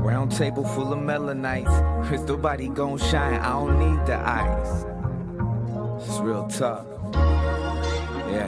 Round table full of melanites. Crystal body gon' shine, I don't need the ice. It's real tough. Yeah.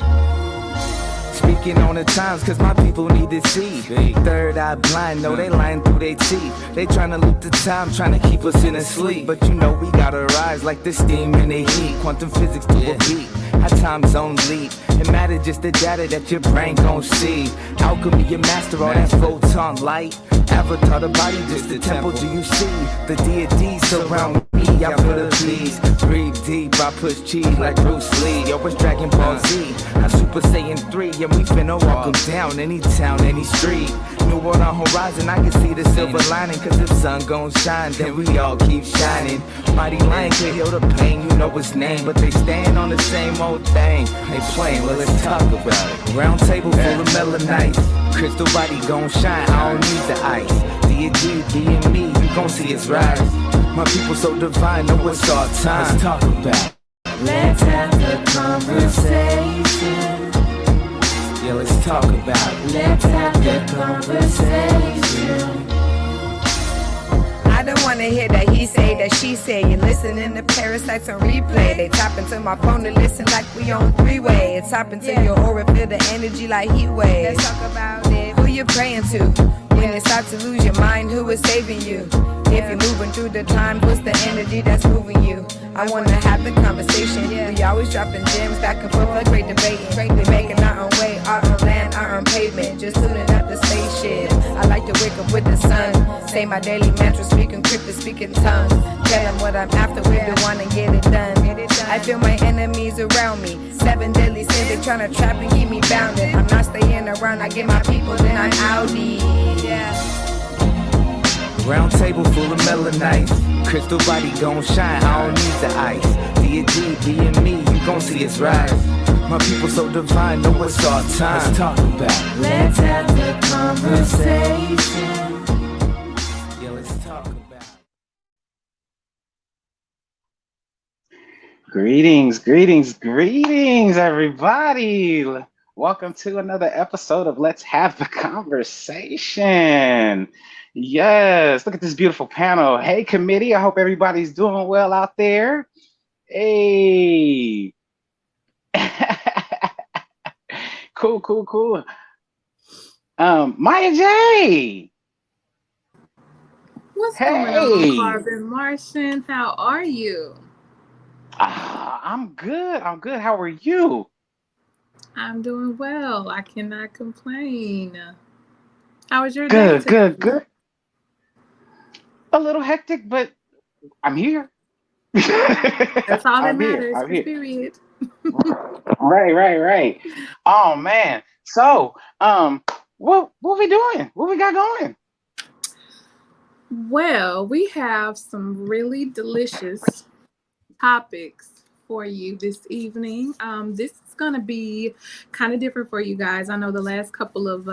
Speaking on the times, cause my people need to see. Third eye blind, know they lying through their teeth. They tryna loop the time, tryna keep us in a sleep. But you know we gotta rise like the steam in the heat. Quantum physics to a beat, how time zones lead. It matter just the data that your brain gon' see. Alchemy, you master all that photon light. Avatar the body, just the temple, do you see? The deities surround me, I feel the peace. Breathe deep, I push cheese like Bruce Lee. Yo, it's Dragon Ball Z, I Super Saiyan 3. And we finna walk them down, any town, any street. New world on horizon, I can see the silver lining. Cause if sun gon' shine, then we all keep shining. Mighty lion could heal the pain, you know his name. But they stand on the same old thing. They playing, well let's talk about it. Round table full of melanites. Crystal body gon' shine, I don't need the ice. D&D, D&me, you gon' see us rise. My people so divine, know it's our time. Let's talk about it. Let's have the conversation. Yeah, let's talk about it. Let's have the conversation. I don't wanna hear that he say, that she say. You're listening to parasites on replay. They tap into my phone to listen like we on three-way. It's tap into your aura, feel the energy like heat waves. Let's talk about it. Who you praying to? When you start to lose your mind, who is saving you? If you're moving through the time, what's the energy that's moving you? I wanna have the conversation. We always dropping gems back and forth like great debating. We making our own way, our own land, our own pavement. Just tuning up the spaceship. I like to wake up with the sun. Say my daily mantra, speaking cryptic, speaking tongues. Tell them what I'm after, we the one and get it done. I feel my enemies around me. 7 deadly sins, they tryna trap and keep me bounded. I'm not staying around, I get my people, then I'm outie. Yeah. Round table full of melanites. Crystal body gon' shine, I don't need the ice. D&D, D&me, you gon' see us rise. My people so divine, know it's our time. Let's talk about it. Let's have the conversation. Yeah, let's talk about it. Greetings, everybody. Welcome to another episode of Let's Have the Conversation. Yes, look at this beautiful panel. Hey, committee, I hope everybody's doing well out there. Hey. Cool. Maya J. What's going on, Carbon Martian? How are you? I'm good. How are you? I'm doing well. I cannot complain. How was your day? Good. A little hectic, but I'm here. That's all that matters. I'm here. Period. Right. Oh man. So, what we doing? What we got going? Well, we have some really delicious topics for you this evening. This is going to be kind of different for you guys. I know the last couple of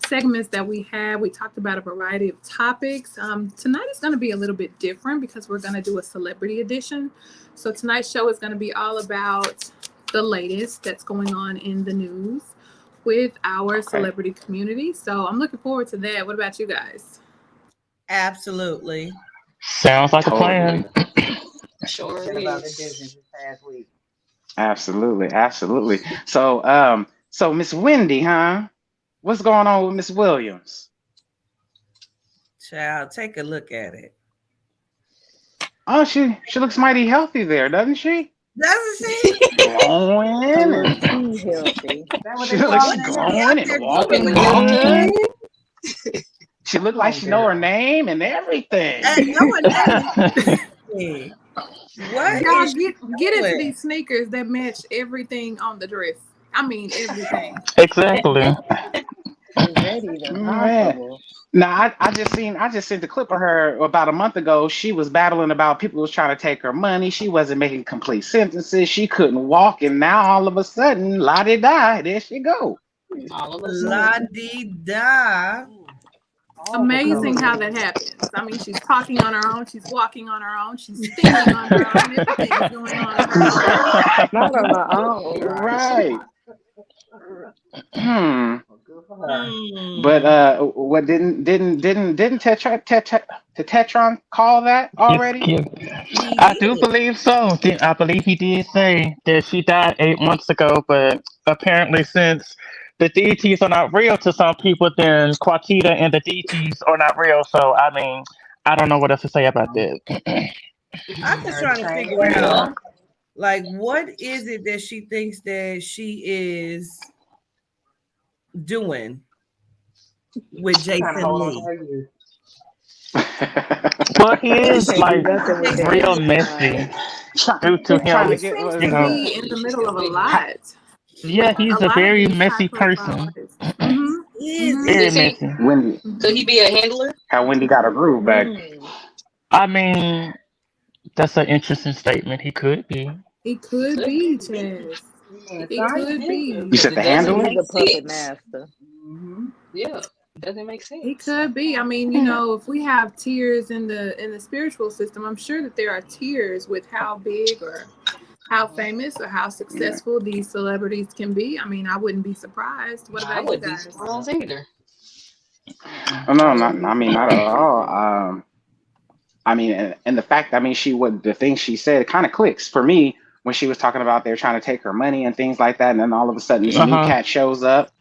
segments that we talked about a variety of topics. Tonight is going to be a little bit different because we're going to do a celebrity edition. So tonight's show is going to be all about the latest that's going on in the news with our celebrity community. So I'm looking forward to that. What about you guys? Absolutely. Sounds like a plan. Sure about the is. business this past week. Absolutely. So Miss Wendy, huh? What's going on with Miss Williams? Child, take a look at it. Oh, she looks mighty healthy there, doesn't she? Doesn't she? Glowing. Healthy. She looks like she's glowing and walking good. She looked like she know her name and everything. And no one knows. What? Y'all is get she into doing? these sneakers that match everything on the dress. I mean, everything. Exactly. Is that even possible? Now I just sent the clip of her about a month ago. She was battling about people was trying to take her money. She wasn't making complete sentences. She couldn't walk, and now all of a sudden, la di da, there she go. All of a La sudden. di da. Amazing how that happens. I mean, she's talking on her own. She's walking on her own. She's thinking on her own. Everything is going on her own. Not on my own. Right. But Hmm. what didn't Tetron call that It's already? cute. He I do did. believe so. I believe he did say that she died 8 months ago, but apparently, since the deities are not real to some people, then Quatita and the deities are not real. So, I mean, I don't know what else to say about that. I'm just trying to figure Yeah. out, like, what is it that she thinks that she is doing with Trying to Jason hold on to Lee? her youth. Well, he What She is is she can't do like doing nothing with with Jason that. real Lee? messy due to Trying He to him, get seems you to know. be in the middle of a ha- lot. Yeah, A he's a lot of very these high messy profile person. artists. Mm-hmm. Is Mm-hmm. Very Is he? messy. Wendy, Could he Mm-hmm. be a handler? how Wendy got a groove back. Mm. I mean, that's an interesting statement. He could be. It He could could be, be. Chaz. You mean It could scientist? be. You Because said it the doesn't handler? make He's a puppet sense. master. Yeah, it doesn't make It sense. could be. I mean, if we have tiers in the spiritual system, I'm sure that there are tiers with how big or how famous or how Yeah. successful these celebrities can be. I mean, I wouldn't be surprised. What I about you would be guys? surprised either. Oh, no, not. I mean, not at all. I mean, and the fact. I mean, the things she said kind of clicks for me when she was talking about they're trying to take her money and things like that, and then all of a sudden this Uh new huh. cat shows up.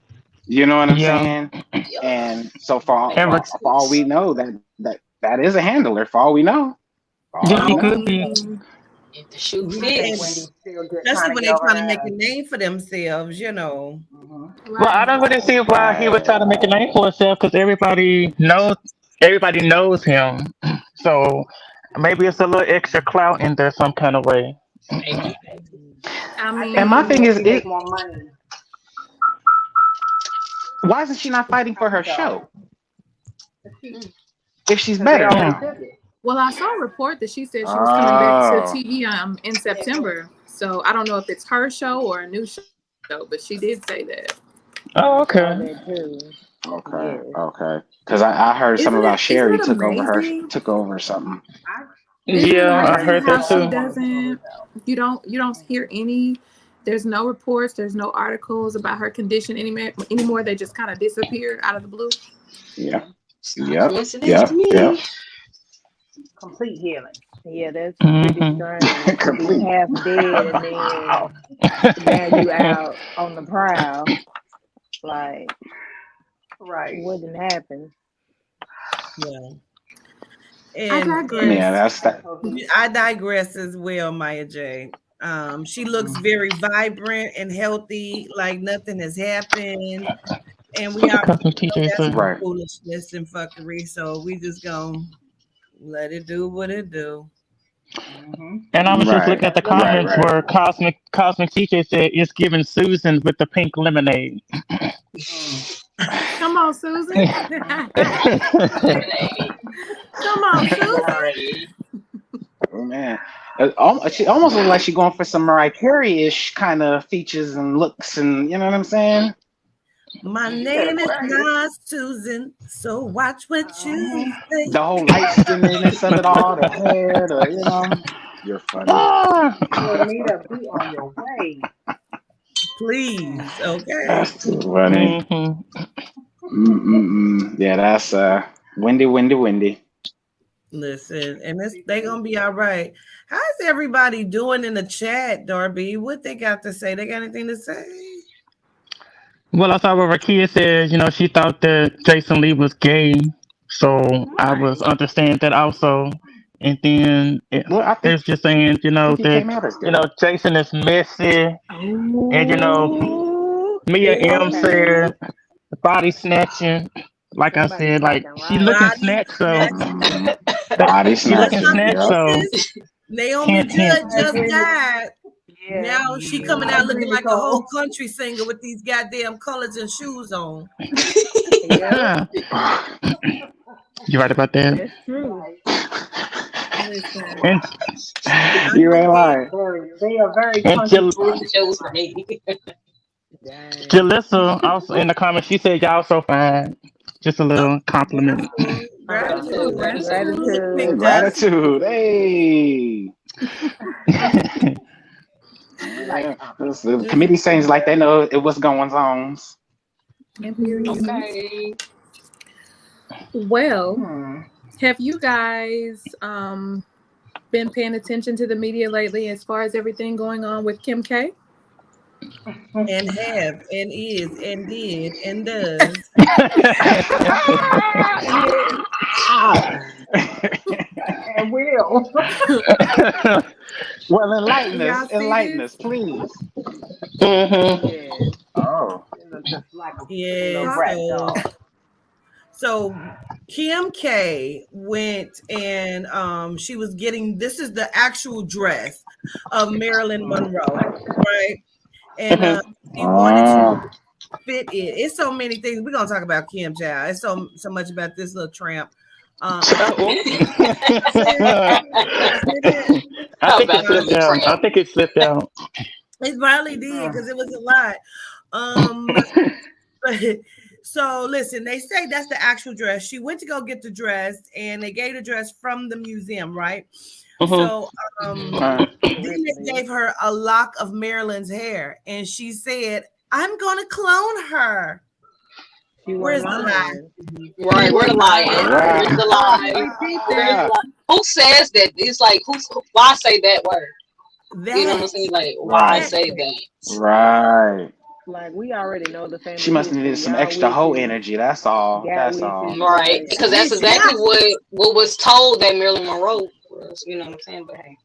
You know what I'm Yeah. saying? Yep. And so for all, Make And more for, for all we sense. know, that is a handler. For all we know, for all yeah, we I he know. could be. mean, If the shoe I think And fits. Wendy's still get especially trying to when get they over trying to her make ass. a name for themselves, Well, I right. don't really see why he would Right. try to make a name for himself because everybody knows him. So maybe it's a little extra clout in there some kind of way. Maybe. I I And think my it's thing mean, more is, she make more money. why isn't she not fighting I for her so. show if she's Because they better already Hmm. now? took it. well, I saw a report that she said she was coming back to Oh, TV in September. So I don't know if it's her show or a new show, but she did say that. Oh, I saw okay. that too. okay, Yes. okay. Because I heard something about Isn't Sherry it amazing? took over something. I Isn't it Yeah, I heard amazing heard she how that don't she too. want to pull doesn't herself. you don't hear any there's no reports, there's no articles about her condition anymore. They just kind of disappeared out of the blue. Yeah. It's not Yep. coincidence to Yep. Yep. me. Complete healing. Yeah, that's pretty Hmm. strange to be Complete. half dead and then now you out on the prowl. Like, right. what didn't happen? Yeah. I And Yeah, digress. that's that. I digress as well, Maya J. She looks very vibrant and healthy, like nothing has happened. And we What the already custom know TJ that's say? some Right. foolishness and fuckery. So we just gonna let it do what it do. And I was just Right. looking at the Right. comments Right. where Cosmic TJ said it's giving Susan with the pink lemonade. Come on, Susan. Lemonade. Come on, Susan. Lemonade. Oh, man. She almost looks like she's going for some Mariah Carey-ish kind of features and looks, and you know what I'm saying? My You better name is practice. not Susan, so watch what you say. The whole light skinness of it all, the hair, you're funny. Ah, You'll need a beat on your way. Please, okay. That's too funny. mhm. Mm-mm-mm. Yeah, that's windy, windy, windy. Listen, and they gonna be all right. How's everybody doing in the chat, Darby? What they got to say? They got anything to say? Well, I saw where Rakia said, she thought that Jason Lee was gay. So I was Right. understand that also. And then Well, there's just saying, I think he that, came out as gay. Jason is messy. And, Oh, Mia M Okay. said body snatching. Like I Somebody said, like fucking she right. looking body snatched, so snatching. Mhm. Body she Let's looking not snatching. snatched, forget Yep. so this. Naomi hint, hint. Judd I just agree with died. yeah. Now she coming I out agree looking with like a whole Cole. country singer with these goddamn colors and shoes on. Yep, You right about that? that's true. Listen, And I You know ain't lying. They are very and country It shows for me. Dang. Jalissa also in the comments, she said y'all so fine. Just a little compliment. gratitude, gratitude, Gratitude. Big Dust. Gratitude. Hey. We like Yeah. compliments. The committee seems like they know what's going on. And period. Okay. Well, Hmm. have you guys been paying attention to the media lately as far as everything going on with Kim K? And have and is and did and does. Yes, and will. Well, enlighten Y'all us, see this? please. Mhm. Yes. Oh, she looks just like a pretty little Yeah, Huh? brat so doll. so Kim K went and she was getting, this is the actual dress of Marilyn Monroe, right? And Mhm. she wanted to Oh, fit it. It's so many things. We're gonna talk about Kim Child. It's so much about this little tramp. Oh, Did it? I How think it about this slipped little out. I tramp? think it slipped out. It probably did because it was a lot. Um, so listen, they say that's the actual dress. She went to go get the dress, and they gave the dress from the museum, right? Mhm. So Mhm. then they gave her a lock of Marilyn's hair, and she said, "I'm gonna clone her." She Where's wasn't the lie? lying. Right, where the lie at? wow. Where's the Oh, lie? repeat Where's that. the lie? Who says that? It's like why say that word? You know what I'm That saying? Like why Right. that say that? Right. Like we already know the She family must have needed history. some Y'all extra hoe witches energy. That's all. got That's witches all. in the Right, place. because that's exactly bitch. what was told that Marilyn Monroe was. You know what I'm saying? But hey,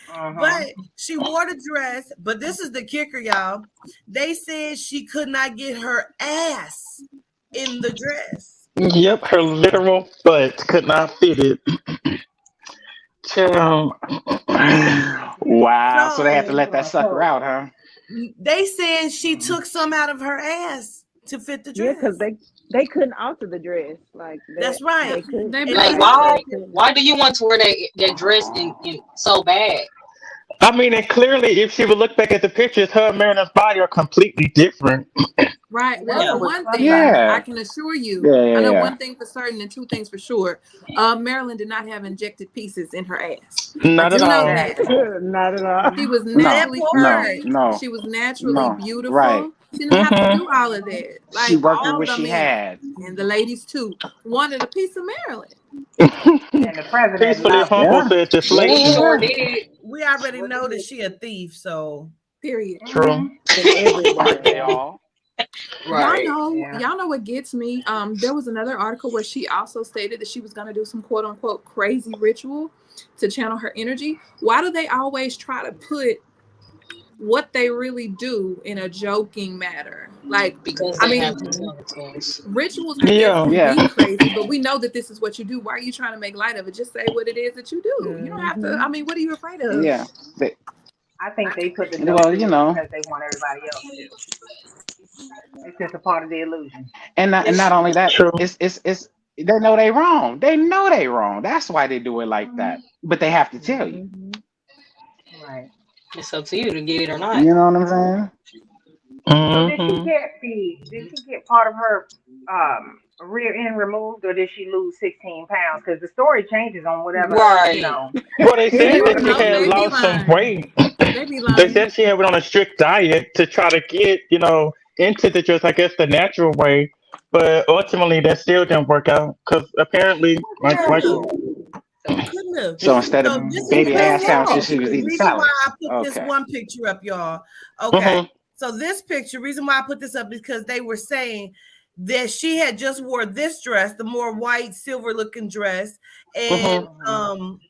Uh-huh. But she wore the dress. But this is the kicker, y'all. They said she could not get her ass in the dress. Yep, her literal butt could not fit it. Child. Wow. So they So have to They let put that on sucker clothes. out, huh? they said she took some out of her ass to fit the Yeah, because dress. they couldn't alter the dress like that. That's right. They couldn't. They And they like basically said, why? They couldn't. Why do you want to wear that dress in so bad? I mean, and clearly, if she would look back at the pictures, her and Marilyn's body are completely different. right. And Well, that's yeah. for what was one thing, publicized. I Yeah. can assure you, Yeah, I yeah, know yeah. one thing for certain and two things for sure. Marilyn did not have injected pieces in her ass. I Not at do know all. that. Exactly. Not at all. She was That No, naturally no, part. curvy. no, She was naturally no. Right. beautiful. She didn't have to Mhm. do all of that. She Like worked with all what the she men had. and the ladies too wanted a piece of Marilyn. And the president Peacefully loved it. humble Yeah. said Yeah, He deflation. sure yeah. did. We already Sure know that did. she a thief, so Period. True. Mm-hmm. In Aren't they everything. all? Right. Yeah. Y'all know what gets me. There was another article where she also stated that she was gonna do some quote unquote crazy ritual to channel her energy. Why do they always try to put what they really do in a joking matter? Like, Because I they have mean, to Hmm. tell it to us. rituals, I guess, Yeah. can Yeah. be crazy, but we know that this is what you do. Why are you trying to make light of it? Just say what it is that you do. You don't have to. Hmm. I mean, what are you afraid of? Yeah. They, I think they put the joke well, to it because they want everybody else to. It's just a part of the illusion. and not It's only that, True. it's they know they wrong. They know they wrong. That's why they do it like that. But they have to tell you. Hmm. Right. it's up to you to get it or not. You know what I'm saying? So did she Mhm. get part of her rear end removed, or did she lose 16 pounds? Because the story changes on whatever, Right. Well, they said that whatever she No, had they media be lost some reports. lying. weight. They be They lying. said she had went on a strict diet to try to get, into the dress, I guess, the natural way. But ultimately, that still didn't work out because apparently, couldn't like, have, So, couldn't have. So instead So of this is baby this ass this sandwiches, picture. she was The eating reason why I salads. put this Okay. one picture up, y'all. Okay. mhm, So this picture, reason why I put this up is because they were saying that she had just wore this dress, the more white, silver looking dress, and mhm, mhm.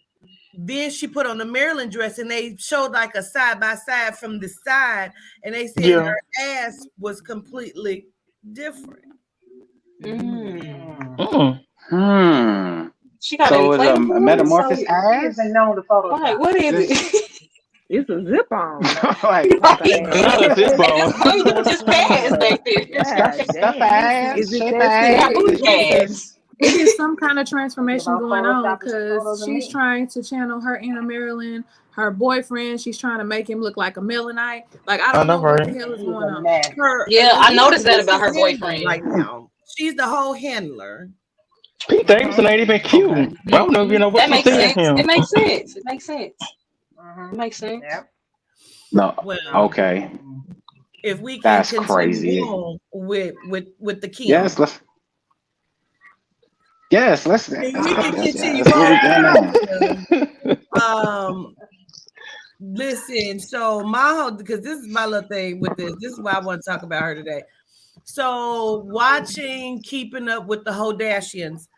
then she put on the Maryland dress, and they showed like a side by side from the side, and they said yeah, her ass was completely different. Mm. Mm. mm, Hmm. She got So it was inflatable a ones? So metamorphosis she has been ass. known to Right, Photoshop. what is Just it? It's a zip on like type of Right. ass. not a zip They bone. just all you do is just pass back there. God stuff damn. Listen, ass, Is it shape that They got serious? booty ass. listen. pads. It is some kind of Thinking transformation about going on photoshopping some because photos of she's me. trying to channel her inner Marilyn. Her boyfriend, she's trying to make him look like a Melanite. Like, I I don't know, know what the right? hell is He's going a on. mess. Her Yeah, I who's noticed that who's about her her handler boyfriend. right now? She's the whole handler. Pete Davidson ain't even cute. Okay. I don't know if you know what That you makes see in sense. him. It makes sense. It makes sense. Mm-hmm. It makes sense. Yep. No. Well, Okay. if we can That's continue crazy. on with the Yes, Kim. let's. Yes, let's. If we can continue That's what we going on. on with the Kim. Listen, so my whole, because this is my little thing with this. This is why I want to talk about her today. So watching Keeping Up with the Kardashians.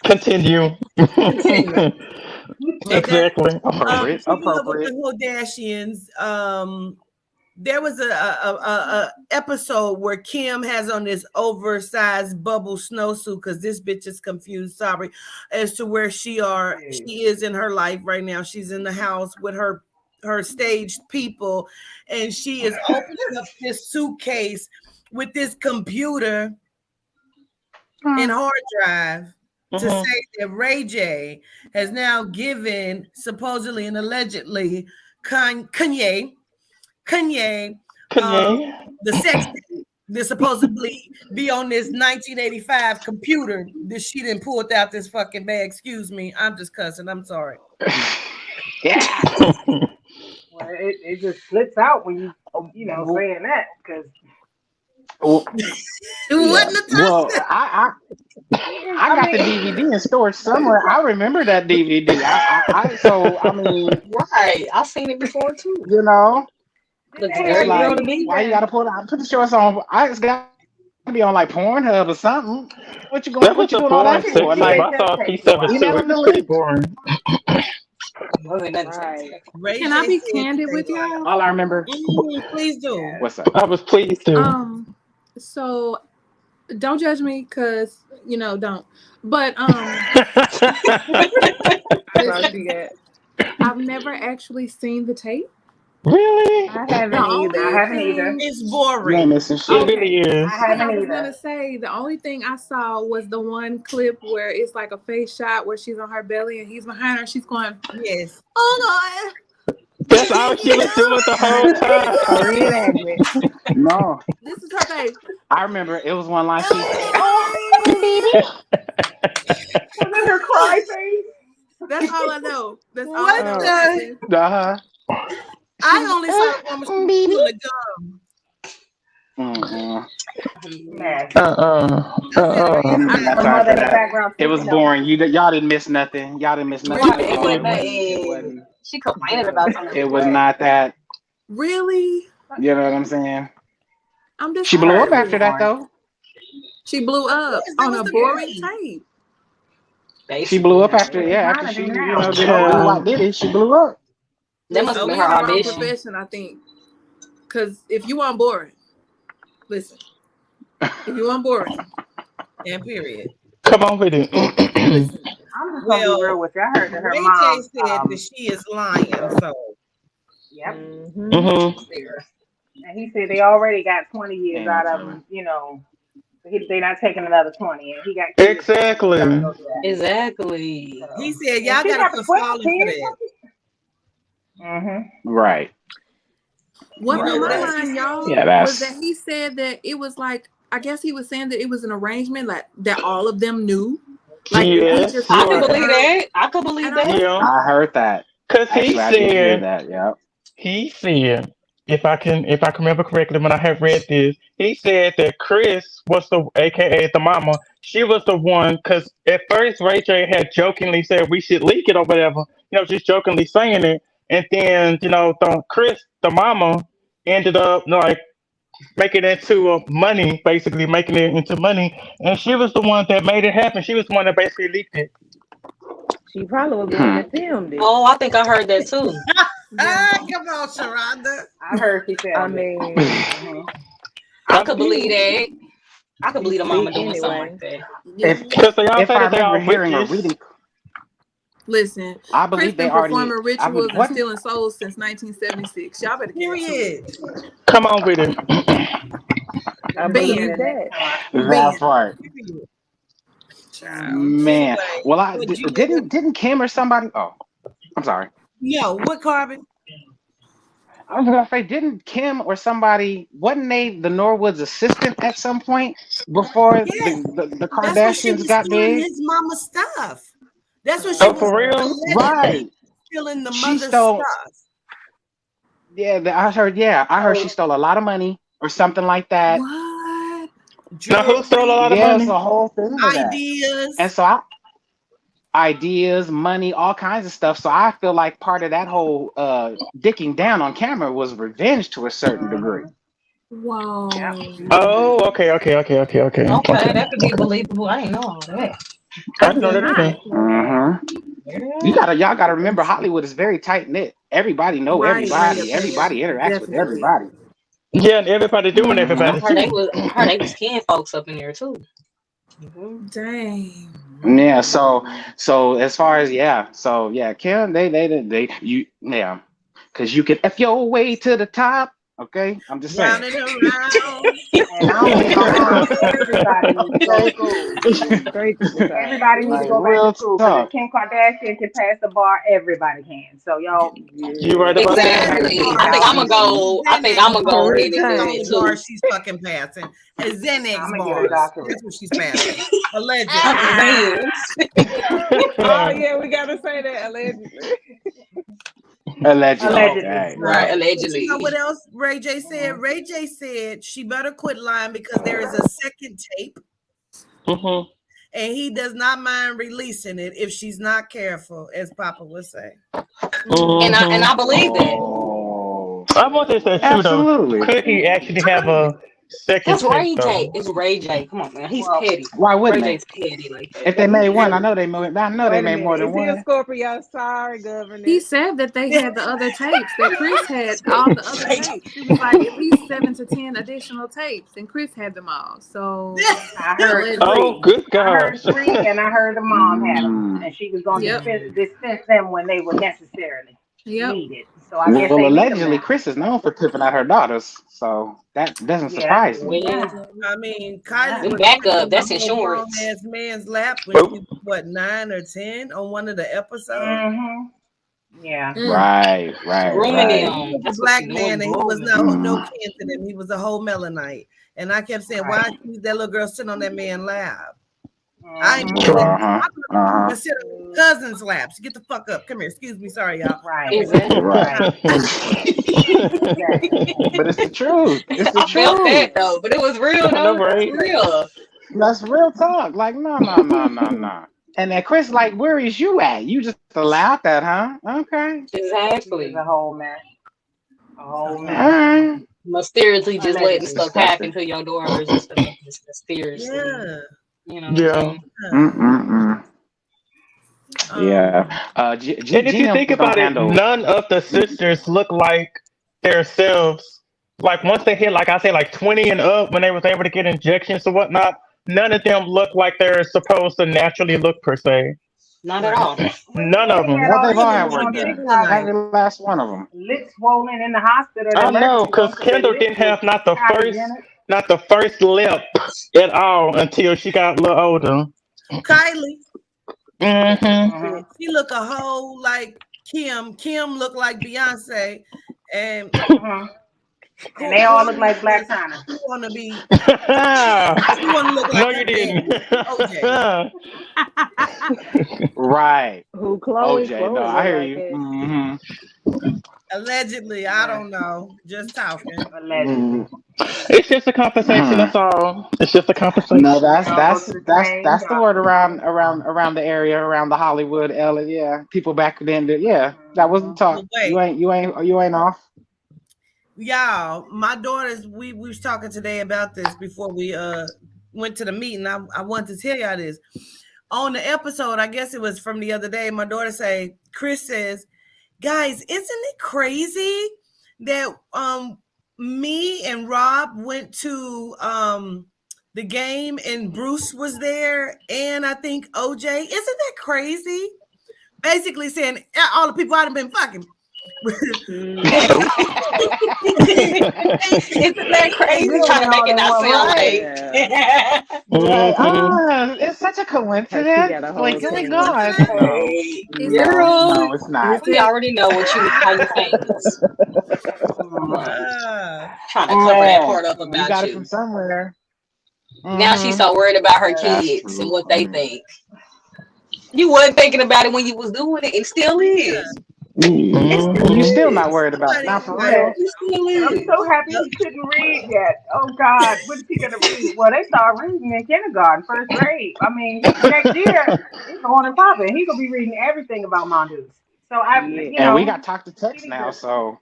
Continue. Continue. Okay. Exactly. Appropriate. Keeping Up with Appropriate. the Kardashians. There was a episode where Kim has on this oversized bubble snowsuit because this bitch is confused, sorry, as to where she is in her life right now. She's in the house with her staged people, and she is opening up this suitcase with this computer and hard drive to say that Ray J has now given supposedly and allegedly Kanye the sex tape that supposedly be on this 1985 computer that she didn't pull out this fucking bag. Excuse me, I'm just cussing. I'm sorry. Yeah. Well, it just slips out when you know saying that because. Well, well, I got the mean, DVD in storage somewhere. I remember that DVD. So I mean, Right. I've seen it before too. you know, Looks Hey, very like, real to like me. why you gotta put the shorts on? It's got to be on like Pornhub or something. What you That going? was What you a doing all boring that nothing for? sitcom. Like I saw a takes piece a of it while. too. email It the was pretty link. boring. Wasn't nothing Right. Ray Can I J be said candid with today, y'all? All I remember. please do. What's up? I was pleased to. So don't judge me, cause don't. But So she listen, got. I've never actually seen the tape. Really? I The haven't I only either. haven't either. thing, It's You ain't boring. missing It shit. really okay, I is. because I haven't was either. gonna say the only thing I saw was the one clip where it's like a face shot where she's on her belly and he's behind her. She's going, Yes. "Oh God, That's all she was doing the whole time. A reenactment. No, this is her face." I remember it was one line. She Oh, Was it her cry face? that's all I know. That's all I What know. the? I only saw the woman chewing the gum. Mess. I said, Ray is I'm not not Her sorry mother for in the that. background It was freaking out. boring. Y'all didn't miss nothing. Y'all didn't miss nothing Right. at It all. wasn't It wasn't. It nothing. wasn't. She complaining about something. It was not that. Really? You know what I'm saying? I'm She blew up Very after disappointed. that boring. though. She blew Of up course, that on was a the boring point. tape. She blew Basically. up after They after trying to she do now. did her Who What Child. Did It. She blew up. That must have Listen, been we her in the wrong audition. profession, I think. Because if you want boring, listen. If you want boring, And period. Come on with it. listen. I'm just gonna be real Well, with you. I heard that her Ray J mom, said that she is lying. So yep, Mm-hmm. and he said they already got 20 years And out of him. You know, they're not taking another 20, and he got kids Exactly. trying to go through that. Exactly. he So, said, and y'all she got to got quit 12 falling for kids. that. right. What You blew know what my else he mind, said? y'all, Yeah, was that that's he said that it was like, I guess he was saying that it was an arrangement, like that all of them knew. Like he Yes. just I told could her. believe that. I could believe And I that. was Yeah. I heard that. Cause Actually, I did hear that. Yep. he said, if I can remember correctly when I have read this, he said that Chris was the AKA the mama. She was the one because at first Ray J had jokingly said we should leak it or whatever, just jokingly saying it, and then Chris the mama ended up like making it into money, basically making it into money, and she was the one that made it happen. She was the one that basically leaked it. She probably was the one Hmm. that filmed it. Oh, I think I heard that too. yeah. Come on, Sharonda. I heard she I filmed it. mean, I I'm could believe serious. that. I could she's believe the mama slick doing something anyway. like that. Yeah. if Because they all if say I that they remember all hearing or witches. reading, Listen, I Chris believe they been already. performing I rituals would and what? stealing souls since 1976. Y'all better get into it. Period. Come on with it. I This is gonna be believe the Ben, next that. time I see her. That Ben. part. Period. Child. Man. Anyway, Well, but you know what? didn't Kim or somebody? Oh, I'm sorry. No, what Carbon? I was gonna say, didn't Kim or somebody wasn't they the Norwood's assistant at some point before Yes, the that's when she Kardashians was got stealing big? his mama's stuff. That's when she Oh, was for real? allegedly Right. stealing the She mother's stole. stuff. I heard. Yeah, I heard she stole a lot of money or something like that. What? Now, who stole a Jewelry, lot of Yeah, it's money? a whole thing of that. And ideas. so ideas, money, all kinds of stuff. So I feel like part of that whole dicking down on camera was revenge to a certain degree. Mhm. Yep. Whoa. Oh, okay. Okay, that could be believable. I didn't know all that. I I didn't know did that not. either. Mm-hmm. Yeah. Y'all gotta remember Hollywood is very tight knit. Everybody know Right, right up everybody. there. Everybody interacts with Definitely. everybody. Yeah, and everybody doing I everybody Mm-hmm. heard they too. was. I heard they was kin folks up in there too. Dang. Yeah. So as far as Kim, they you because you can f your way to the top. Okay, I'm just saying. Round and around. And I don't get me wrong, everybody needs to go to Straight, school. straight to the top. Everybody needs to Like go back to real school because if talk. Kim Kardashian can pass the bar, everybody can. So y'all, You right Yeah. about y'all that? better Exactly. see I think about I'm gonna it. go. I think I'm gonna go Correct ahead and do time. it The bar too. she's fucking passing. And Xanax I'm gonna get a bars. doctorate. That's what she's passing. Allegedly. Vans. Oh yeah, we gotta say that allegedly. Allegedly. Oh, Allegedly. Right. Right, but allegedly. you know what else Ray J said? Mhm. Ray J said she better quit lying because there is a second tape Mm-hmm. and he does not mind releasing it if she's not careful, as Papa would say. And Mm-hmm. I believe that. Oh, I want to say true though. absolutely. Could he actually have a second That's tape Ray J. though? It's Ray J. Come on, man. He's Well, petty. Why Ray wouldn't they? J's petty like that. If they made one, Yeah. I know they Wait a made more minute, than is he a one. Scorpio? Sorry, He governor. said that they had the other tapes, that Chris had all the other tapes. It was like at least 7 to 10 additional tapes, and Chris had them all. So I heard allegedly. Oh, three. good I heard gosh. 3, and I heard the mom had them, Mm. and she was gonna Yep. dispense them when they were necessarily Yep. needed. So I guess Well, they need them allegedly, now. Chris is known for pimping out her daughters, so that doesn't Yeah, that's surprise true. me. Yeah. Well, I mean, Yeah. Kylie them was backup. sleeping That's on a grown insurance. ass man's lap when she was what 9 or 10 on one of the episodes. Mhm. Yeah. Right, right, Grooming He right. them. was a That's what black she man doing. and he was Grooming. no Mm. kin to them. He was a whole Melanite. And I kept saying, Right. why is that little girl sitting on that man's lap? I ain't Mhm. been Uh huh. I Uh huh. even sit on his cousin's laps. Get the fuck up. Come here. Excuse me. Sorry, y'all. Right. Exactly. Right. Exactly. But it's the truth. It's the I felt truth. that though, but it was real I know, though. That's right? real. That's real talk. Like, no. And then Chris, like, where is you at? You just allowed that, huh? Okay. It's Exactly. a whole mess. A whole All mess. right. Mysteriously just letting Allegedly. stuff happen Disgusting. to your daughters and stuff. Just mysteriously. Yeah. You know what I'm Yeah. saying? Mm-mm-mm. Yeah. And if you Gina think was gonna about it, handle. none of the sisters look like themselves. Like once they hit, like I say, like 20 and up, when they was able to get injections or whatnot, none of them look like they're supposed to naturally look per se. Not at all. None of They them. had Well, all they've all these had Women work should on get done. TikTok, melanite. Every last one of them. lips swollen in the hospital, the I know, emergency room because because their Kendall lips didn't was have not the hygienic. first lip at all until she got a little older. Kylie. Mm-hmm. Mhm. She look a whole like Kim. Kim looked like Beyonce. And Mhm. And they all look like Black China. she wanna be she wanna look like No, her you didn't. daddy, OJ. Right. Who Chloe? OJ. No, Chloe I look hear like you. that. Mm-hmm. Allegedly, I Yeah. don't know. Just talking. Allegedly. It's just a conversation. That's all. It's just a conversation. No, They all go to the same that's the word doctor. around the area, around the Hollywood, LA. Yeah, people back then. Yeah, that was the Mhm. talk. But wait, You ain't off. y'all, my daughters, we was talking today about this before we went to the meeting. I wanted to tell y'all this. On the episode, I guess it was from the other day, my daughter Chris says, guys, isn't it crazy that me and Rob went to the game and Bruce was there and I think OJ? Isn't that crazy? Basically saying all the people I'd have been fucking. Isn't that crazy? Really Trying to make all it in not one sound right. like. Right. Mhm. It's such a Cause she coincidence. got a Like, whole good team. God, no, Hey, Is no, it girl, no, it's not. we already know what you how you famous. Ah, Trying to cover that part up You about got it you. from somewhere. Now she's Mm-hmm. so worried about her That's kids and true. what they think. You wasn't thinking about it when you was doing it, and still is. You still not worried about it. Not for real. He still I'm is. so happy he couldn't read yet. Oh God, what is he gonna read? Well, they start reading in kindergarten, first grade. I mean, next year he's going and popping. He's gonna be reading everything about Mongoose. So Yeah. And we got talk to text he now, needs so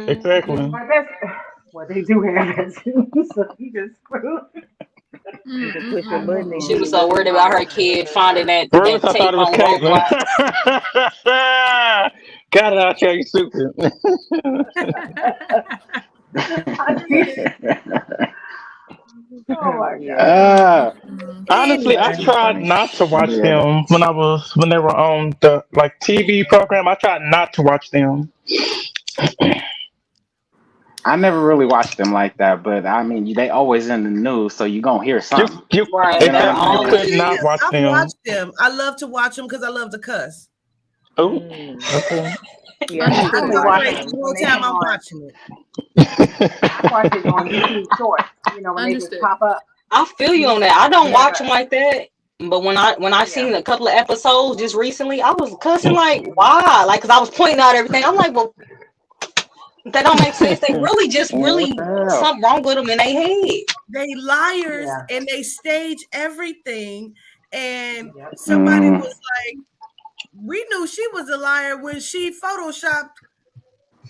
Exactly. but that's well, they do have that too. So he just screwed. You can push a button and She get was it so what you worried about want. her kid finding Bruce, that I thought tape it was on Caitlin. Roblox. Got it out there, you stupid. Oh my Yeah. God. uh, Honestly, I Anyway, too tried funny. not to watch Yeah. them when they were on the like TV program. I tried not to watch them. I never really watched them like that, but I mean, they always in the news, so you gonna hear You something. you Right. You know They're what exactly I'm you saying? could always not watch I've them. watched them. I love to watch them because I love to cuss. Oh, Mm. okay. Yeah, I used I to only It's watch watch crazy them them. the when whole they time come I'm on. watching it. I watch it on YouTube Shorts. You know, when they just Understood. pop up. I feel you on that. I don't Yeah, watch them like that. But when I yeah. seen a couple of episodes just recently, I was cussing like, why? Like, cause I was pointing out everything. I'm like, well, that don't make sense. They really just What the really hell? something wrong with them in their head. They liars Yeah. and they stage everything. And Yep. somebody Mm, was like, we knew she was a liar when she photoshopped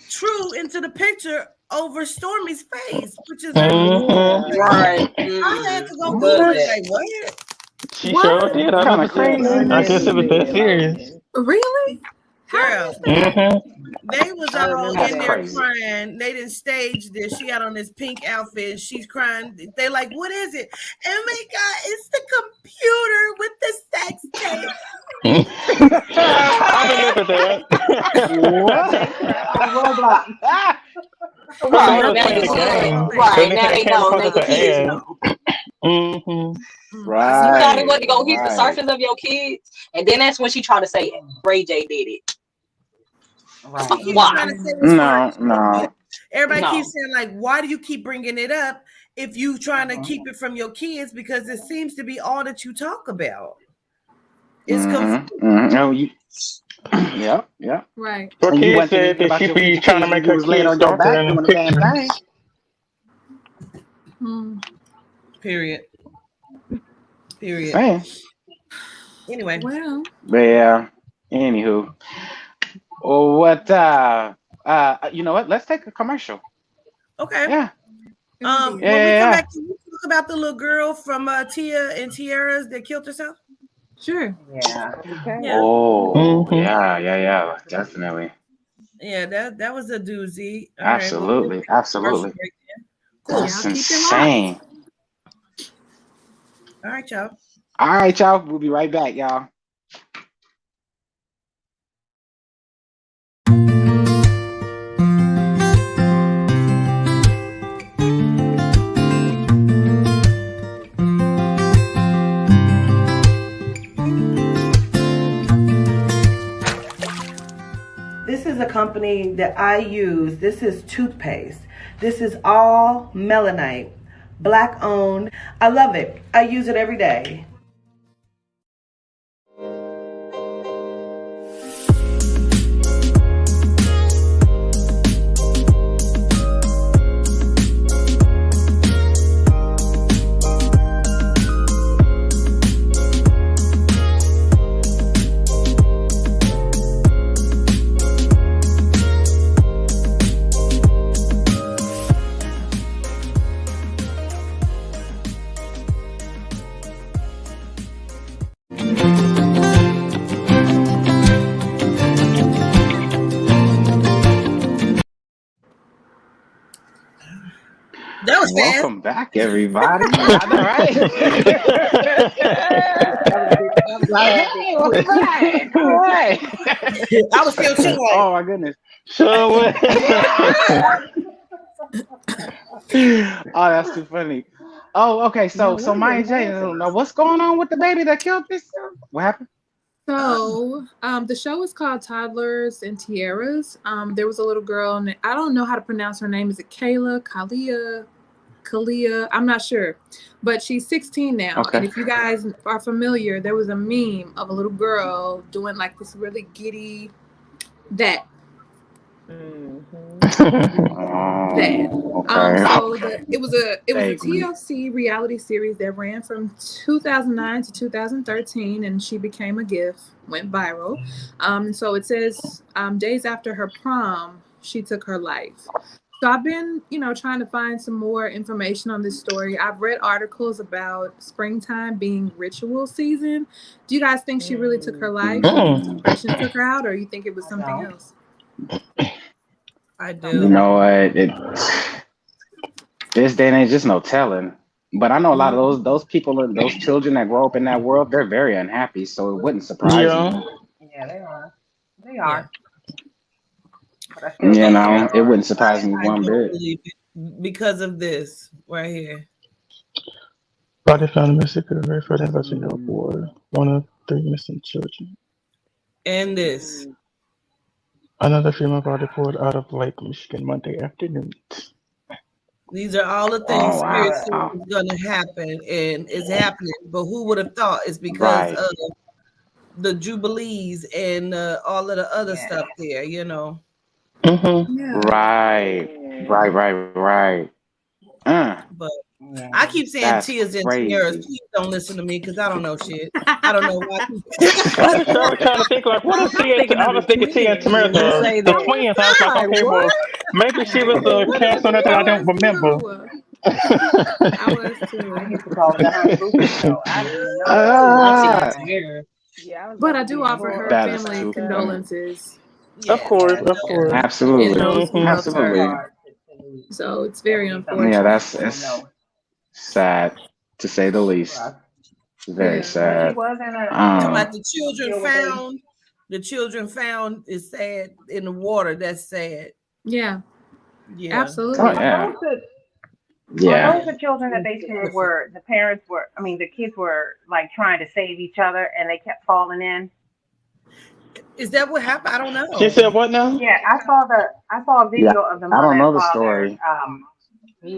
True into the picture over Stormy's face, which is hmm Yeah. ridiculous. Right. I had to go Who Google does it. that? Like, what? She sure What? did. I kind remember of seeing crazy. that. I guess it was that Unnecessary serious. lying. Really? How Girl, is that? hmm they was I all remember That's in there that. crazy. crying. They didn't stage this. She had on this pink outfit and she's crying. They like, what is it? Oh my God, it's the computer with the sex tape. I remember that. Now What? they cry. On Roblox. Well, no, Right. they Now was Now they playing you the see it. game. cry. Then Right. they Now had they came know. across Now as your an kids ad. know. hmm I see you thought it Right. wasn't gonna hit the Right. surface of your kids. And then that's when she tried to say Ray J did it. Right. Keep Why? trying to say it's for our No, kids, but no. everybody No. keeps saying, like, why do you keep bringing it up if you trying to Mhm. keep it from your kids? Because it seems to be all that you talk about. It's confusing. Mm-hmm. Mm-hmm. Oh, you. Yep. Yep. Right. Her And you kid wasn't said thinking that about she your be future trying to kids when make you her was laying kids on your darker back in the doing the same thing. pictures. Hmm. Period. Just Period. saying. Anyway, Well, But yeah. Anywho. Or what? You know what? Let's take a commercial. okay. Yeah. indeed. Yeah. When we Yeah. come Yeah. back, can we talk about the little girl from Tia and Tiara's that killed herself? Sure. Yeah. Okay. Yeah, Oh. hmm Yeah. Yeah. Yeah. Definitely. yeah, that was a doozy. All right, well, we'll Absolutely. take a commercial Absolutely. break then. Cool. Y'all That's keep it locked. insane. All right, y'all. All right, y'all. We'll be right back, y'all. This is a company that I use. This is toothpaste. This is all melanite, black owned. I love it. I use it every day. That was fast. Welcome back, everybody. I know, right? That was Like, rapid. hey, welcome back. All right. I was still chilling like, Oh my goodness. So what? Oh, that's too funny. Oh, okay. Now So what Maya would J, happen? now what's going on with the baby that killed this? What happened? So, the show is called Toddlers and Tiaras. There was a little girl, and I don't know how to pronounce her name. Is it Kalia? I'm not sure, but she's 16 now. Okay. And if you guys are familiar, there was a meme of a little girl doing like this really giddy That. That. Okay. So it was a Vaguely. TLC reality series that ran from 2009 to 2013, and she became a GIF, went viral. So it says days after her prom, she took her life. So I've been, trying to find some more information on this story. I've read articles about springtime being ritual season. Do you guys think she really took her life? You think depression took her out, or you think it was something else? I You do. know what? This day and age, just no telling. But I know a lot of those people and those children that grow up in that world, they're very unhappy. So it wouldn't surprise me. Yeah. Yeah, they are. They Yeah. are. But I still You think they know, it are. wouldn't surprise me I one don't bit. believe it because of this right here. Body found in Mississippi, very first anniversary of war. One of three missing children. And this. Another female body pulled out of Lake Michigan Monday afternoon. These are all the Oh things Yeah, Spirit wow. said but was gonna happen, and it's happening. But who would have thought it's because Right. of the jubilees and all of the other yeah. stuff there, you know. Mm-hmm. Yeah. Right. Right. But Yeah. I keep saying That's tears and tiaras. crazy. Please don't listen to me because I don't know shit. I don't know why. I was trying to think like, what is I'm Tia? thinking I of the was thinking Tia and twins Tamara, when you say the that. twins. I was I'm like, like, okay, well, what? maybe she was Well, the what cast on it that I I don't was remember. too. I was I too. used to call it the Hunt Spookers show. I didn't even know that was I see a it Ah, here. Yeah, I was But about I to be do in offer her that Florida is family about too that. funny. condolences. Of Yes, course, I of know. course. Yeah. And Absolutely. those who Mm-hmm. loved It's really Absolutely. her. hard to believe. So it's That very would be something Yeah, unfortunate. that that's people don't it's know. sad to say the For least. us. Very Yeah. But she sad. was in a Talking Um, about the children found is sad in the water. That's sad. Yeah. Yeah. oh Absolutely. are yeah. those Yeah. the children that they said were the parents were I mean the kids were like trying to save each other and they kept falling in? Is that what happened? I don't She know. said what now? Yeah, I saw a Yeah. video of the I mother don't and know the father. story.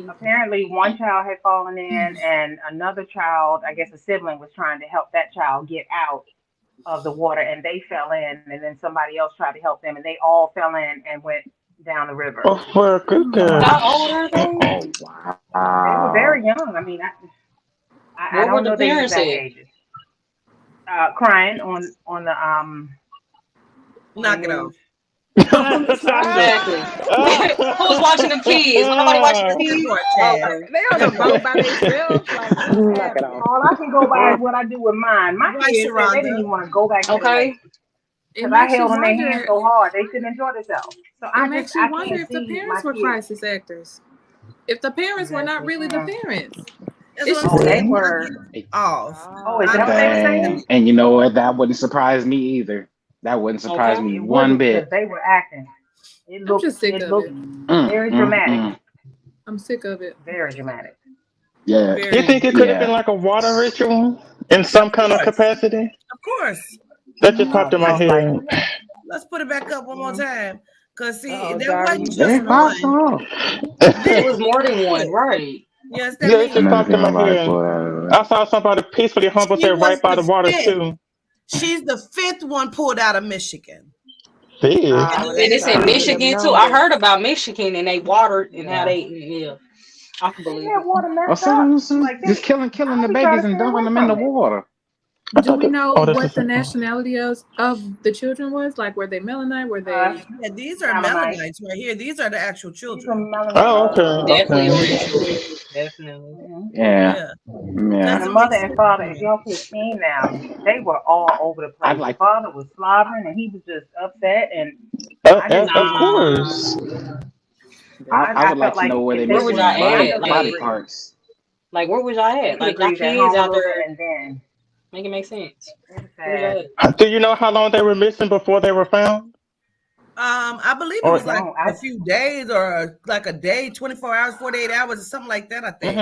Apparently one child had fallen in and another child, I guess a sibling, was trying to help that child get out of the water and they fell in and then somebody else tried to help them and they all fell in and went down the river. Oh, for good How gosh. old are they? Oh They were wow. very young. I mean, I What were don't the know their parents exact at? ages. Crying on the Knock it off. news. Tasha. Exactly. Who's watching them kids? When nobody watching the That kids? part, Chad. They on the That part. boat by themselves. Like, what is Knock it happening? off. All I can go by is what I do with mine. My Right, kids said they didn't Sharonda. even want to go back to the Okay. lake It because I makes you held on their hands wonder. so hard. They should enjoy themselves. So It makes you I wonder can't if the see my parents were kids. crisis actors. If the parents were not Exactly. really the parents. That's It's what I'm just Oh, they saying. me. were. Knock it off. Oh, is I that what don't. they were Dang. saying? And you know what? That wouldn't surprise me either. That wouldn't surprise Okay. me It one wouldn't because bit. they were acting. It I'm looked just sick it of looked it. very dramatic. Mm. I'm sick of it. Very dramatic. Yeah. You Very. think it could have been Yeah. like a water ritual in some Of kind of course. capacity? Of course. That just popped in my Most head. likely, yes. Let's put it back up one more time. Cause see, Uh-oh, there Darby, wasn't you just Very breaking up. one. possible. It This was more than one, it. right? Yes, that Yeah, it just means Another popped in my female body head. pulled out of I it. saw somebody peacefully humble she there right was by the the water fifth. too. She's the fifth one pulled out of Michigan. Big. And Well, And that's it's in starting to listen, get them Michigan too. I numbers. heard about Michigan and they water and how Yeah. they yeah. I can Isn't believe that it. water Oh, messed up? Like just they, killing I'll the be trying babies to and stay dumping away them in the from it. water. I Do thought we that. know Oh, that's what just. the nationality of the children was? Like, were they Mennonite? Were Uh, they? yeah, these are Mennonite. Mennonites right here. These are the actual These are children. Mennonite. Oh, okay, Definitely a okay. ritual. Definitely. Mhm. Yeah. Yeah, And Yeah. the doesn't mother make and sense father, to if me. y'all could have seen them, they were all over the I'd place. The like father was slobbering and he was just upset. And I just, Of course. That's I I would like felt to like know where if they're they Where was missing were, y'all the I at? know they could body breathe. parts. Where was y'all They at? could have Like y'all breathed at kids home a out little bit there and then make it make sense. it was Where was sad. y'all at? Do you know how long they were missing before they were found? I believe it Or was I like don't, a few days or like a day, 24 hours, 48 hours, or something like that. I think.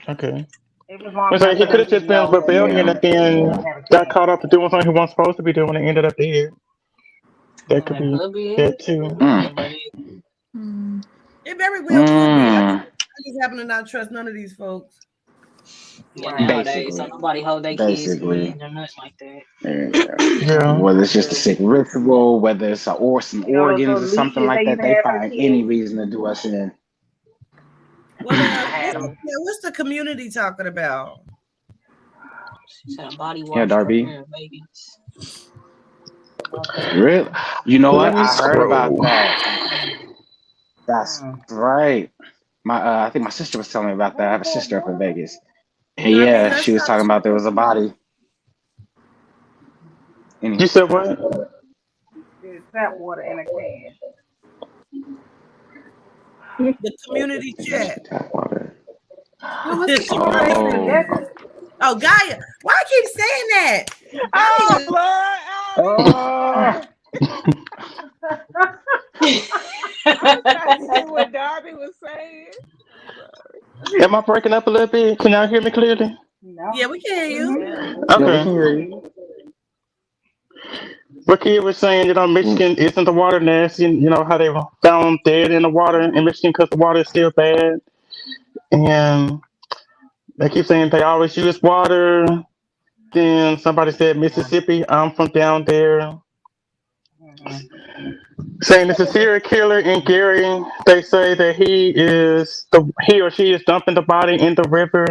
okay. it was long I was like, enough he for could them have to just been know that rebellion Yeah. and they then didn't have a got chance. caught up doing something he wasn't supposed to be doing and ended up dead. That could That be could be that it. too. Mm. But Hmm. It very well could be. Mm. I just happen to not trust none of these folks. Yeah, Right. nowadays, so Basically, nobody hold their kids basically. hand or nothing like that. Yeah. Yeah. Whether it's just a True. sick ritual, whether it's or some You know those organs little or something leashes like they used that, to they have for the find any kids? reason to do us in. What I had them. what's the community talking about? She said a body Yeah, wash Darby. program in Vegas. Really? You know Let what? me I heard about scroll. that. That's Mm. right. I think my sister was telling me about that. I have a sister up in Vegas. And Darby, yeah, she let's was talk talking about there shit. was a body. You Anyway, said what? There's tap water in a can. The community they use chat. the tap water. What was the Well, community Grace is Oh. saying? different. Oh, Gaia. Why I keep saying that? Oh, Gaia. Lord. Oh. I was trying to hear what Darby was saying. Am I breaking up a little bit? Can y'all hear me clearly? Yeah, No. we can hear you. Yeah. Yeah, we Okay. can hear you. What kid was saying, Michigan isn't the water nasty, how they were found dead in the water in Michigan because the water is still bad. And they keep saying they always use water. Then somebody said Mississippi, I'm from down there. Mm-hmm. Saying it's a serial killer in Gary. They say that he or she is dumping the body in the river.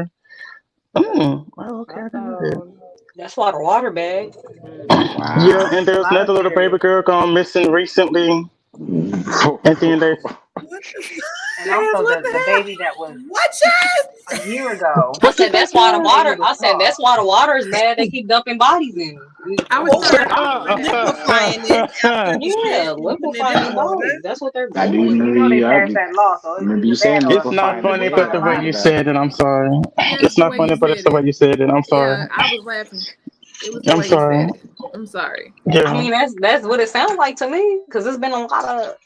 Well, okay, I didn't know that. Uh-oh. That's why the water bag. Yeah, Wow. and A there's lot of another little baby serious. girl gone missing recently. And then they What the And Jazz, also what the the hell? baby that was what, Chaz? a year ago, I what did said they that's why the say? the baby water. was I said that's lost. why the water is bad. They keep dumping bodies in it. I was Oh, trying to liquefying it after the Yeah, shit, dumping it liquefying in water. bodies. That's what they're I do Well, doing. you remember know they you. I passed that law, so it's remember you either that saying or It's not liquefying. There's a funny, putting but them the line way alive. you under that. said it, I'm sorry. Yes, It's the not way you funny, but it's said the way it. you said it. I'm sorry. Yeah, I was laughing. It was the I'm way you sorry. said it. I'm sorry. I Yeah. mean, that's what it sounds like to me. Because there's been a lot of,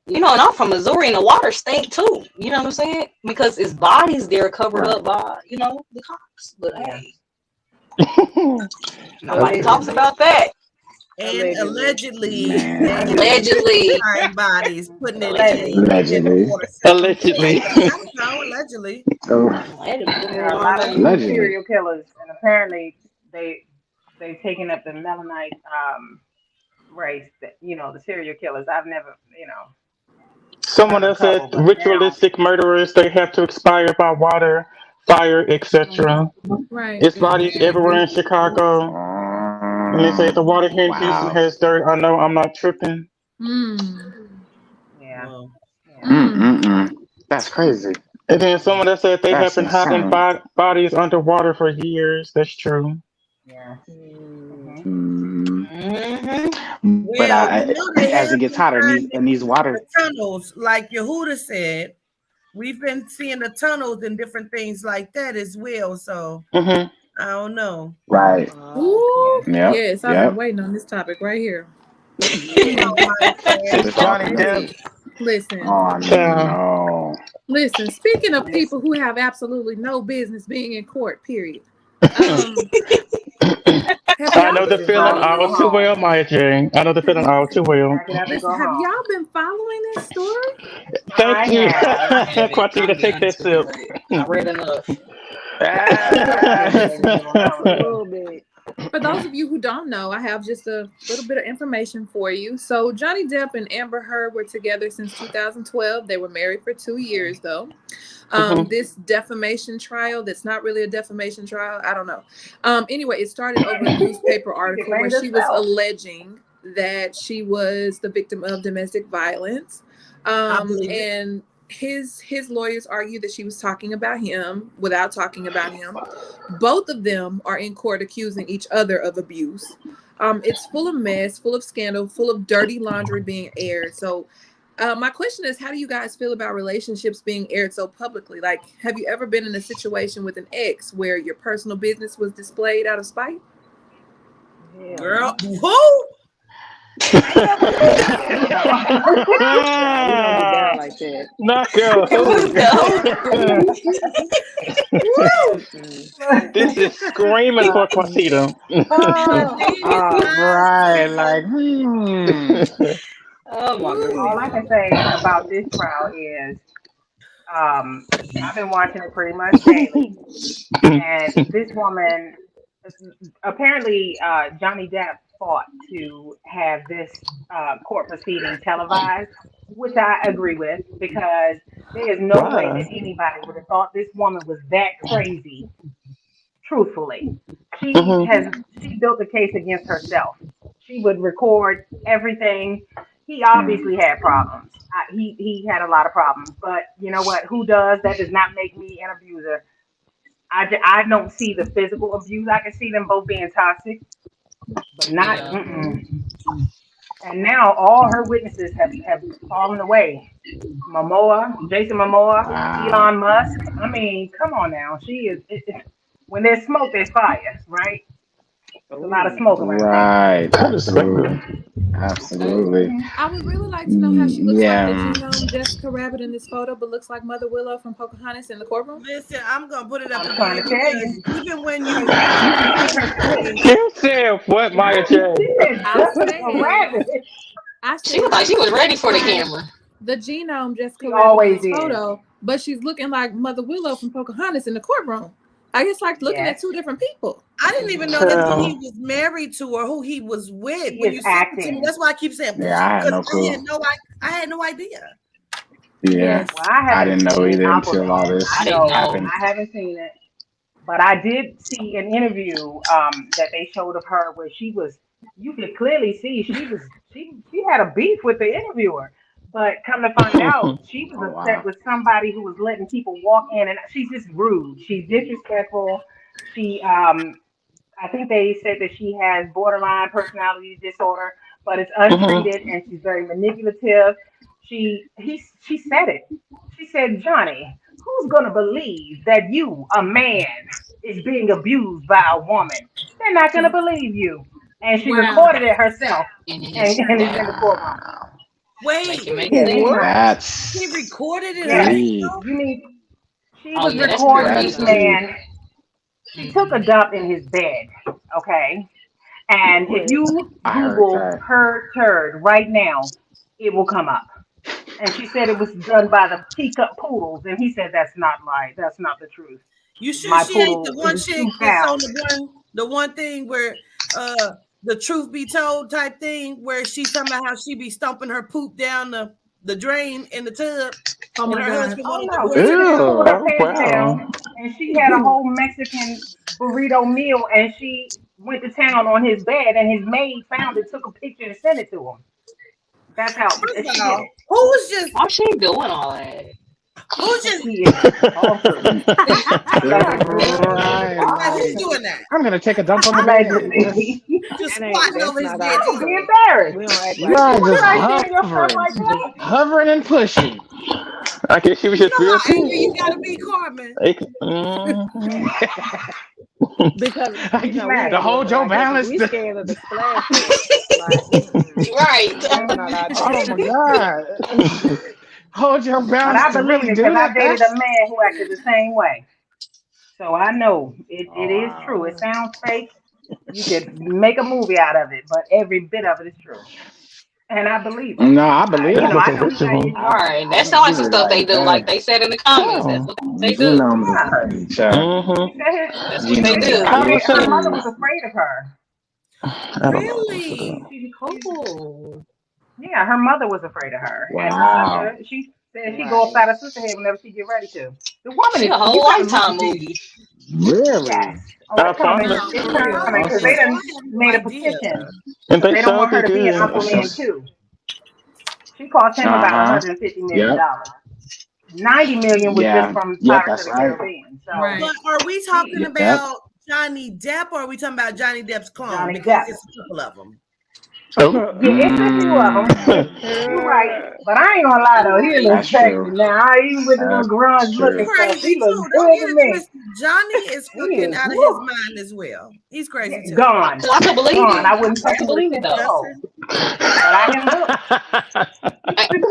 and I'm from Missouri, and the water stink too. You know what I'm saying? Because it's bodies there covered Right. up by, the cops. But Yeah, hey, nobody Okay. talks about that. And allegedly. allegedly, they Man. have been Allegedly, liquefying bodies, putting it allegedly, in the Allegedly. water system. Allegedly. Allegedly, I don't know. Allegedly. Oh, allegedly. There are a Wrong lot of name. new allegedly. serial killers, and apparently they've taken up the Melaninite race. That the serial killers. I've never Someone heard a else said couple, but now. ritualistic murderers, they have to expire by water, fire, Hmm. etc. Right. It's bodies everywhere in Chicago. And they say the water here in Houston Wow. has dirt. I know I'm not tripping. Mm. Yeah, Whoa. yeah. Mm. Mm-mm-mm. That's crazy. And then someone else said they have That's been hiding insane. bodies underwater for years. That's true. Yeah. Mm. Hmm. Mm. Mm-hmm. But Well, they as it have gets been hotter finding in these the water, tunnels, like Yehuda said. We've been seeing the tunnels and different things like that as well. So Hmm. I don't know. right? Ooh. Yeah. Yep. Yes, I've been Yep. waiting on this topic right here. Come on, Mike. Since Johnny Depp, Baby, listen. Oh child. no. Listen, speaking of Listen. people who have absolutely no business being in court, period. Um, have I y'all know Just the been roll feeling and following go all too home. well, Maya Jane. I know the have feeling all too well. Pack it up and listen, go have home. y'all been following this story? Thank I you. have. I haven't. Quatita, I'll be take that honest with you, sip. but I read enough. Listen, Just a little bit. for those of you who don't know, I have just a little bit of information for you. So, Johnny Depp and Amber Heard were together since 2012. They were married for 2 years, though. Mhm. This defamation trial, that's not really a defamation trial. I don't know. Anyway, it started over a newspaper She article where defamed she was herself. alleging that she was the victim of domestic violence. I believe it. And his lawyers argue that she was talking about him without talking about him. Both of them are in court accusing each other of abuse. It's full of mess, full of scandal, full of dirty laundry being aired. So my question is, how do you guys feel about relationships being aired so publicly? Like, have you ever been in a situation with an ex where your personal business was displayed out of spite? Hell Girl, no. who? Nah, we don't get down like that. Not go. No. Woo! Mm-mm. This is screaming for Quatita. The Oh, thing is, Right. myself, Like, hmm. Oh my all goodness. I can say about this trial is I've been watching it pretty much daily, and this woman, apparently, Johnny Depp fought to have this court proceeding televised, which I agree with because there is no way Why? that anybody would have thought this woman was that crazy. Truthfully, Hmm. she built a case against herself. She would record everything. He Mm. obviously had problems. He had a lot of problems, but you know what? Who does? That does not make me an abuser. I don't see the physical abuse. I can see them both being toxic, but not. Yeah. Mm-mm. And now all her witnesses have fallen away. Jason Momoa, Wow. Elon Musk. I mean, come on now. She is. When there's smoke, there's fire, right? There's a lot of Oh, smoke around here. Right. Respectful. Absolutely. Absolutely. I would really like to know how she looks like the Yeah. genome Jessica Rabbit in this photo, but looks like Mother Willow from Pocahontas in the courtroom. Listen, I'm gonna put it up I'm trying again to tell because you, even when because you you can see her split. say, Kim said what, Maya J? She said I Jessica said, Rabbit. I She said looked like she she was looks ready for the like camera. the genome Jessica She Rabbit in always this is. photo, but she's looking like Mother Willow from Pocahontas in the courtroom. I guess like looking Yes, at two different people. I didn't even know that's who he was married to or who he was with. she When is you said it to me, acting. that's why I keep saying Yeah, I had because no clue. I had no idea. Yeah. Yes. Well, I I haven't didn't know seen either until all Aquaman. this I I didn't know know. happened. I haven't seen it, but I did see an interview that they showed of her where she was. You could clearly see she had a beef with the interviewer. But come to find out, she was Oh upset wow. with somebody who was letting people walk in, and she's just rude. She's disrespectful. She I think they said that she has borderline personality disorder, but it's Hmm. untreated and she's very manipulative. She said it. She said, Johnny, who's gonna believe that you, a man, is being abused by a woman? They're not gonna believe you. And she Wow. recorded it herself And and it's in the courtroom. Wow. make Wait, it make Yeah, she's sense. what? not. he That's recorded it Yes, herself? deep. you need. She Oh was yeah, that's real recording deep this That's though. deep. man. She took a Hmm. dump in his bed. Okay. And if What? you I heard Google that. her turd right now, it will come up. And she said it was done by the teacup poodles. And he said that's not the truth. You sure My she ain't the poodle one is chick that's 2 pounds. on the one thing where the truth be told type thing where she's talking about how she be stomping her poop down the drain in the tub Oh and my her God. husband Oh wanted to no, divorce she her just now? pulled Ew. her Oh pants wow. down and she had a whole Mexican burrito meal and she went to town on his bed and his maid found it, took a picture and sent it to him. That's how First of she did all, it. Why she doing all that? who's Because just she is awesome. Allegedly. Right. like who's Like doing that? I'm gonna take a dump on the bed. Just Allegedly. Just That ain't. squatting That's over his not dead our Don't be body. stuff. embarrassed. We don't act like right, that You just around like here. seeing yourself hovering. like that? Hovering and pushing. I guess she was You just know real how angry you cool. gotta be, Carmen. Mhm. Because you know we To ain't doing Imagine. hold it your like that. Because balance. we scared of the splash part. Like, Right. that's Mhm. not our Oh thing. my God. Hold your But balance I to believe really it do because I that. dated a That's man who acted the same way. So I know it oh is true. wow. It sounds fake. You could make a movie out of it, but every bit of it is true. And I believe him. No, I believe That's I looking know he got visual. All issues. right. I That sounds like some believe it. stuff they Like do, like that. they said in the comments. That's Oh. what they do. Genomes is Yeah. funny, child. She Mm-hmm. said That's what she they said do. her her Conversation. mother Genetically. was afraid of her. I don't know. What's with that? She's Oh. yeah, her mother was afraid of her. And her Wow. sister, she said she go Right. upside her sister head whenever she get ready to. The woman She is a whole you gotta look lifetime at this. movie. Yes. Really? Oh, I it's found coming. it. Wow, It's for Oh, real. coming because Awesome. they okay. So done I had no made a idea. petition And because they they don't sure want her did to be in good. Aquaman 2. She cost him Uh about huh. 150 million Yep. dollars. 90 million was just Yeah. from Yep. Pirates of That's the right. Caribbean. So Right. But are we talking she Yep. about Johnny Depp or are we talking about Johnny Depp's clone? Johnny Because Depp. it's a couple of them. Oh. Yeah, it's a few of them. You're right. But I ain't gonna lie though, he Right. looks That's sexy true. now. Even with the little That's grunge look He's and true. stuff, he crazy looks too. Don't good get to it me. twisted. Johnny is He fucking is out of his woo, mind as well. He's crazy too. gone. I could believe Gone. it. I wouldn't I touch could him with a believe it 10 foot though. pole. But I can look.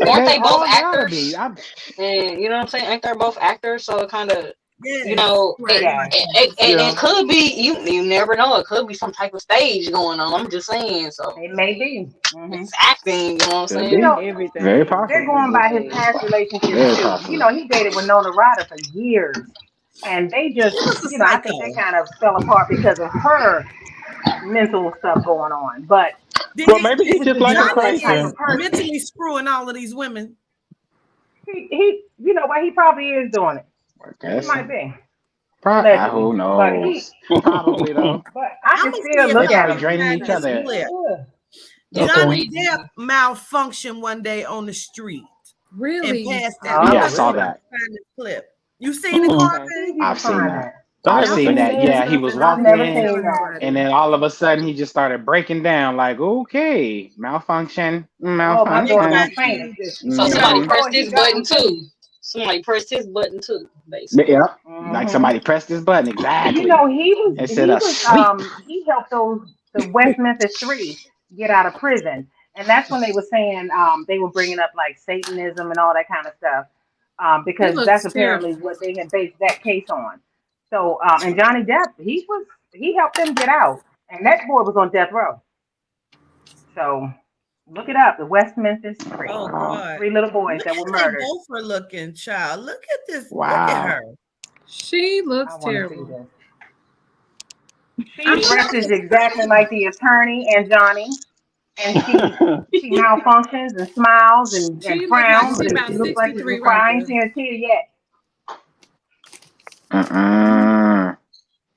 Weren't They they both all gotta be. actors? And you know what I'm saying? Ain't they both actors? So it kind of You know, Right. it could be you never know. It could be some type of stage going on. I'm just saying. So It may be. it's acting. You know what I'm Could saying? You be. know, Very Everything they're possible. going these by his days. past relationships Very too. possible. You know, he dated Winona Ryder for years, and they He just, was a you know, I think they psycho. kind of fell apart because of her mental stuff going on. But Well, maybe he he was just just like a not that Johnny type is of person. person. mentally screwing all of these women. He you know what? He probably is doing it. I He guess. might be allegedly, Who but he, knows? Probably though. but I I'm can gonna still see if They look y'all at probably can him. draining find each this other. clip. Ugh. Okay. Johnny Depp malfunctioned one day on the street and Really? passed out. I'm Yeah, I Oh, about to saw see if I really? can that. find this clip. You seen the Mm-mm. I Carter? think you can I've seen find that. that. I I've Y'all haven't seen keep seen that. it. saying Yeah, he stuff was and I I've walking just never ain't in, seen telling that. and nobody. then all of a sudden he just started breaking down. Like, okay, Oh, my daughter malfunction. gonna faint Exactly. if this. So She got somebody him. Mm-hmm. Oh, pressed he his got button him too. too. Somebody pressed his button too, basically. Yep. Like Hmm. somebody pressed his button You exactly know, he was instead he of was sleep. he helped the West Memphis Three get out of prison, and that's when they were saying they were bringing up like Satanism and all that kind of stuff, He because that's looks apparently terrible. what they had based that case on. So and Johnny Depp, he helped them get out, and that boy was on death row. So look it up, the West Memphis Three, Oh Wow. God. three little boys Look that were how they murdered. both are looking, child. Look at this. Look at Wow. her. She I looks want to see terrible. this. I She mean, dresses exactly like the attorney and Johnny, and she malfunctions and smiles and she looked like frowns, she and about she looks like she can 63 right cry. I ain't there. seen a tear yet. Uh-uh.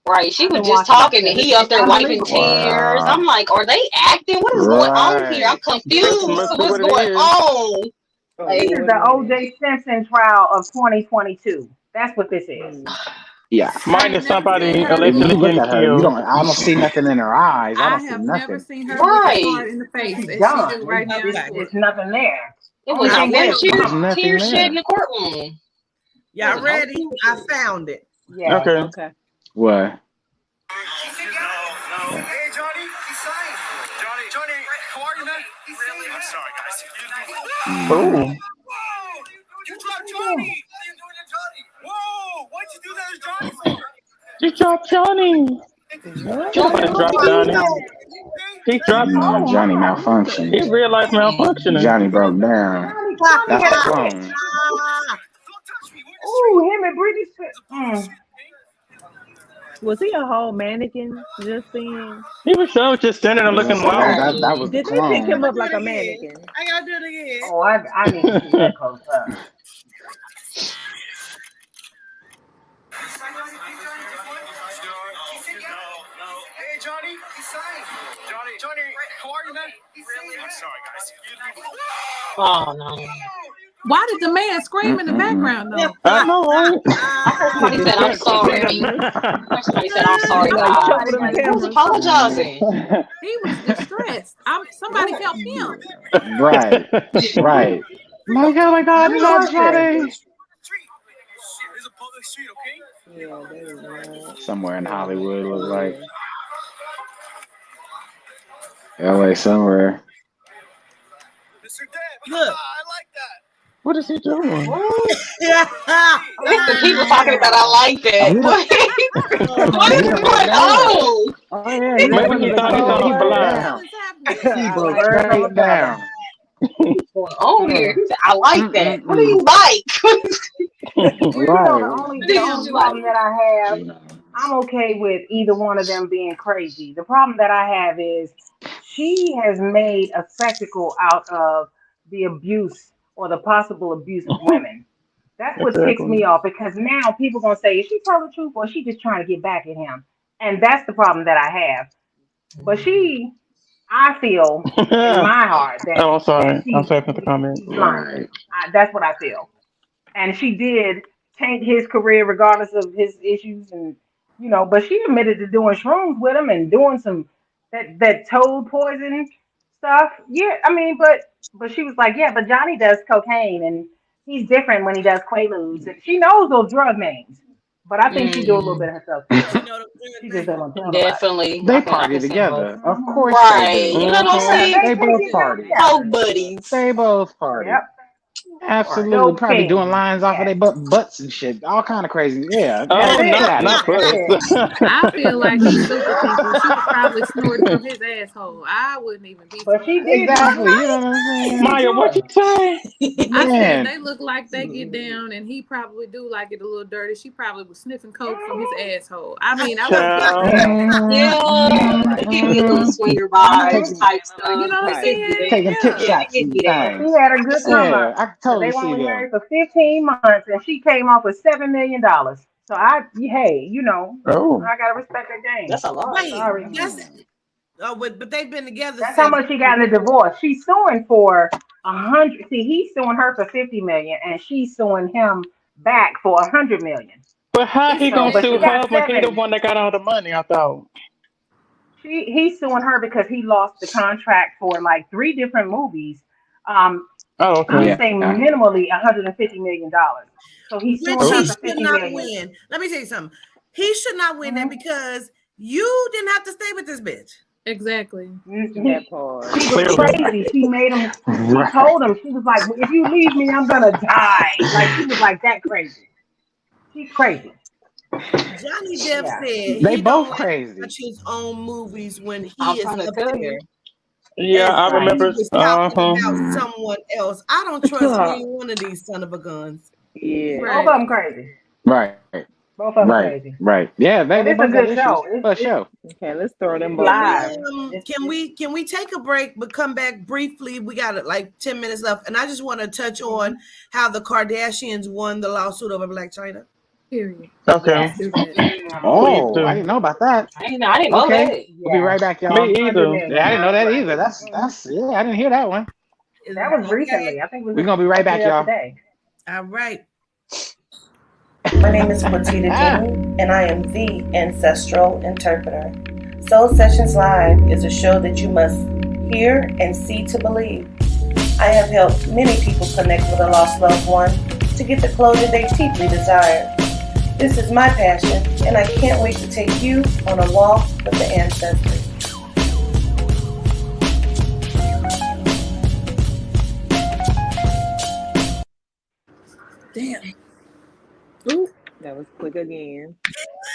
Right. She I've was been just watching that talking and stuff. he up It's there wiping unbelievable. tears. I'm Wow. like, are they acting? What is going on here? I'm Right. That confused. must be What's what it going is. on? Oh This Like, is Lord, the man. O.J. Simpson trial of 2022. That's what this is. Mm. Yeah. I Mine ain't is never seen somebody her If look. allegedly you look getting at her, killed. I don't see nothing in her eyes. I I don't see have never nothing. seen her look as right. hard in the face She's as she do done. right now in Okay. It's court. nothing there. It Only was I thing there ready. is There's drama. nothing tears shed in there. the courtroom. There Y'all was no ready? I tears. found it. Yeah. Okay. Okay. What? Hey, Johnny, he's signed. Johnny, how are you, man? Really? I'm sorry, guys. Mm. Oh, Whoa! You dropped Johnny! What are you doing to Johnny? Whoa! What'd you do that to Johnny for? he dropped Johnny. What? Ain't Johnny nobody looked dropped like Johnny. that. He dropped. No, Oh Johnny my, look at malfunctioned. He this. real life malfunctioning. Johnny broke down. Johnny That's the had a fit. clone. Don't touch me. We're in the street. Ooh, him and Britney Spears. It's a public street, Was he a whole mannequin just then? He was so just standing there looking That, lost. that, Right. that was the Did they pick I him clone. gotta up do like it a again. mannequin? I gotta do it again. Oh, I need to see that close up. Hey, Johnny, he's signed. Johnny, how are you, man? Really? I'm sorry, guys. Oh no. Why did the man scream in the Mm-mm-mm. background though? I know, right? I heard To somebody said, I'm distract the sorry. cameras. I heard somebody said, I'm He sorry, like God. shuffle them Who's cameras. apologizing? He was distressed. Somebody help him. Right. Right. Oh my God, Where it's not was this? Johnny. It's a public street, okay? Yeah, that is not. Somewhere in That is not Hollywood, it looked like. LA. LA somewhere. Mr. Dad, Look. I like that. What is he doing? It's the people talking about I like that. What He is done broke going down. on? Oh yeah, Is that Maybe one of he the thought he thought code he What the words? blind. hell down. is happening? He The broke word from straight another. down. What's going on here? Mm. He said, I like that. What do you Mm-mm-mm. like? Well, you know, the Right. only What the do only you like? problem that I have, I'm okay with either one of them being crazy. The problem that I have is she has made a spectacle out of the abuse or the possible abuse of women. That's what ticks Exactly. me off because now people gonna say, is she telling the truth or is she just trying to get back at him? And that's the problem that I have. But I feel in Oh, my heart I'm that sorry. I'm sorry for the comment. she's lying. Right. That's what I feel. And she did taint his career regardless of his issues, and but she admitted to doing shrooms with him and doing some that toad poison stuff. Yeah, I mean, but she was like, yeah, but Johnny does cocaine and he's different when he does quaaludes, and she knows those drug names. But I think she do a little Mm, bit of herself too. You know the She good just thing. don't want to tell nobody. definitely. They I party can see both. together. Of Hmm. course they Right. do. You know what I'm Yeah, saying? They they both get down party. together. Coke buddies. They both party. Yep. Absolutely, Dope probably doing fiends. lines off of Yes. their butts and shit, all kind of crazy. Yeah, That's Oh, man, get it. out of not here. That's butts. it. I feel like he super people. She was probably snorting from his asshole. I wouldn't even be But she surprised. did do Exactly. You know drugs. what I'm She saying? did Maya, what you drugs. say? I said Man, they look like they get down, and he probably do like it a little dirty. She probably was sniffing coke from his asshole. I mean, I wouldn't be Child. surprised. Yeah, it Right. give me a little swinger Take, vibes type You stuff. know what I'm It give me saying? that. taking tip Yeah. Yeah, it shots give and me that. But she things. had a good come Yeah, up. I can Because totally they were see only married them. for 15 months and she came off with $7 million. So hey, Oh. I gotta respect that game. That's a lot. Wait, Sorry. that's but they've been together That's how since. much she got in a divorce. She's suing for 100. See, he's suing her for 50 million and she's suing him back for 100 million. But how It's he So, gonna but sue she crazy. got her when he the seven. one that got all the money? I thought. He's suing her because he lost the contract for like three different movies. Um, Oh, he's okay. Yeah. saying minimally $150 million. So he's Which suing he her Oh. for should 50 not million. win. Let me tell you something. He should not win that Mm-hmm. because you didn't have to stay with this bitch. Exactly. That part. She was Clearly. crazy. She made him. She Right. told him she was like, "If you leave me, I'm gonna die." Like she was like that crazy. She's crazy. Johnny Depp Yeah. said They he don't both like to crazy. watch his own movies when I'm he is trying to up tell there you. Yeah, as I if Right. he remember. was talking Uh-huh. about Mm. someone else. I don't trust any one of these son of a guns. Yeah. Both of Right. them crazy. Right. Both of them Right. crazy. Right. Yeah, But they it's a both got good issues show. for sure. Okay, let's throw them It's both Can in we live. there. can we take a break but come back briefly? We got like 10 minutes left, and I just want to touch Mhm. on how the Kardashians won the lawsuit over Black China. Period. Okay. Let's Yes. do that. Please Oh, I do. didn't know about that. I didn't know Okay. that. We'll be Yes. right back, Me y'all. 100 either. Yeah, million. I didn't know That's that right. either. That's yeah, I didn't hear that one. That was Okay. recently. I think it We're was gonna be right back, the other y'all. day. All right. My name is Quatita Denu, and I am the ancestral interpreter. Soul Sessions Live is a show that you must hear and see to believe. I have helped many people connect with a lost loved one to get the closure they deeply desire. This is my passion, and I can't wait to take you on a walk with the ancestors. Damn. Ooh. That was quick again.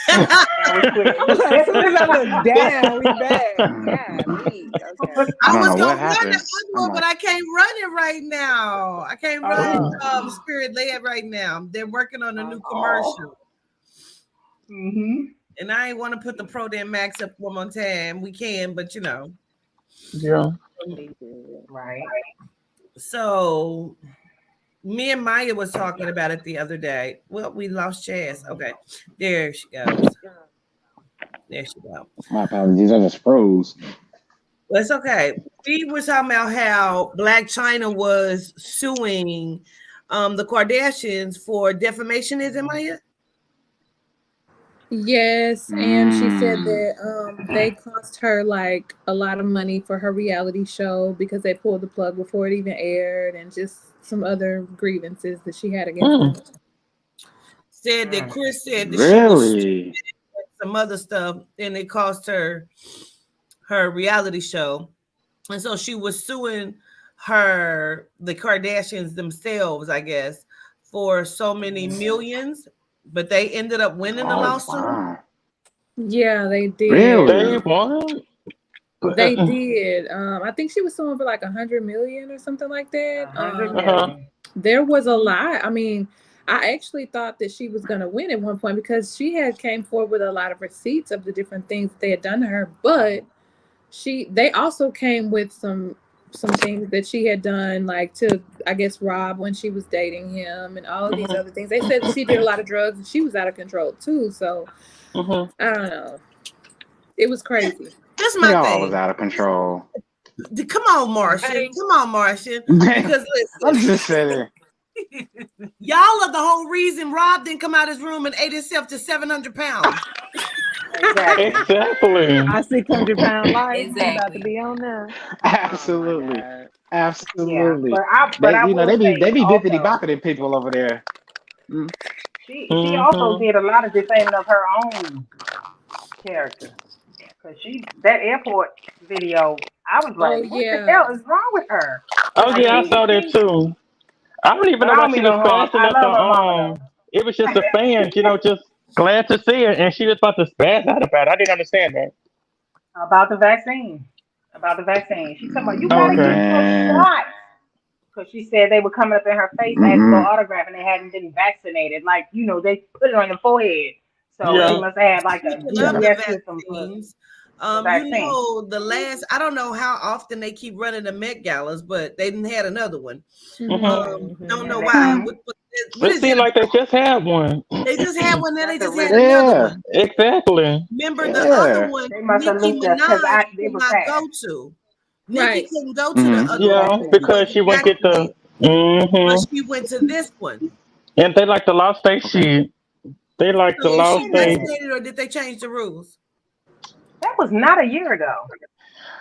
That was quick. As soon as I look down, we back. Golly. Okay. I I don't was know what gonna run the happened. other I'm one, but like, I can't run it right now. I can't run Oh. Spirit Led right now. They're working on a new Oh. commercial. Mhm. And I ain't want to put the Pro Damn Max up one more time. We can, but Yeah. Right. So me and Maya was talking about it the other day. Well, we lost Chaz. Okay. There she goes. There she goes. my apologies. I just froze. Well, it's okay. We were talking about how Black China was suing the Kardashians for defamation, is it, Maya? Yes, and she said Mm. that they cost her like a lot of money for her reality show because they pulled the plug before it even aired, and just some other grievances that she had against them. Said that Chris said that she was Really? some other stuff, and it cost her reality show, and so she was suing the Kardashians themselves, I guess, for so many millions, but they ended up winning the Oh lawsuit. wow. Yeah, they did. They Really? won. They did. I think she was suing for like 100 million or something like that. 100 Uh-huh. million. There was a lot. I mean, I actually thought that she was going to win at one point because she had came forward with a lot of receipts of the different things they had done to her, but they also came with some things that she had done, like to, I guess, Rob when she was dating him and all of these other things. They said that she did a lot of drugs and she was out of control too. So I don't know. It was crazy. That's They my all was thing. out of control. Come on, Martian. Hey. Come on, Martian. I'm Because listen, just saying. y'all are the whole reason Rob didn't come out his room and ate himself to 700 pounds. Exactly. Exactly. Our 600-pound life. We about to Exactly. be on there. Absolutely. Oh Yeah. Absolutely. But I They will they say be bippity also, boppity people over there. Mm. she also did a lot of defaming of her own character. Cause that airport video, I was Oh like, what the yeah. hell is wrong with her? Oh Like yeah, I she saw that she too. I don't even But know I why don't she mean was no harm. spazzing I at the love her mama It was just the fans, just glad to see it, and she was about to spaz out about it. I didn't understand that. though. About the vaccine. About the vaccine. She talking about you gotta Okay. get your Man. shot. Because she said they were coming up in her face asking for Mm-mm. autograph and they hadn't been vaccinated. Like, they put it on your forehead. So they Yeah. must have had like a Speaking of the GPS system for vaccines, the vaccine. the last, I don't know how often they keep running the Met Galas, but they didn't had another one. Don't know why. Mm-hmm. What It is it? seemed like they just had one. They just had one, then they That's a just had really another Yeah. one. Exactly. Remember the other Yeah. one, they must have Nicki looked us because Minaj it could was not fast. go to. Nikki Right. couldn't go to the Mm-hmm. other one Yeah, because she Vaccine. because she wasn't wouldn't get the. vaccinated, but Hmm. she went to this one. And they like the lost state Okay. shit. They like the So is lost she Wait a state. minute. vaccinated or did they change the rules? That was not a year ago.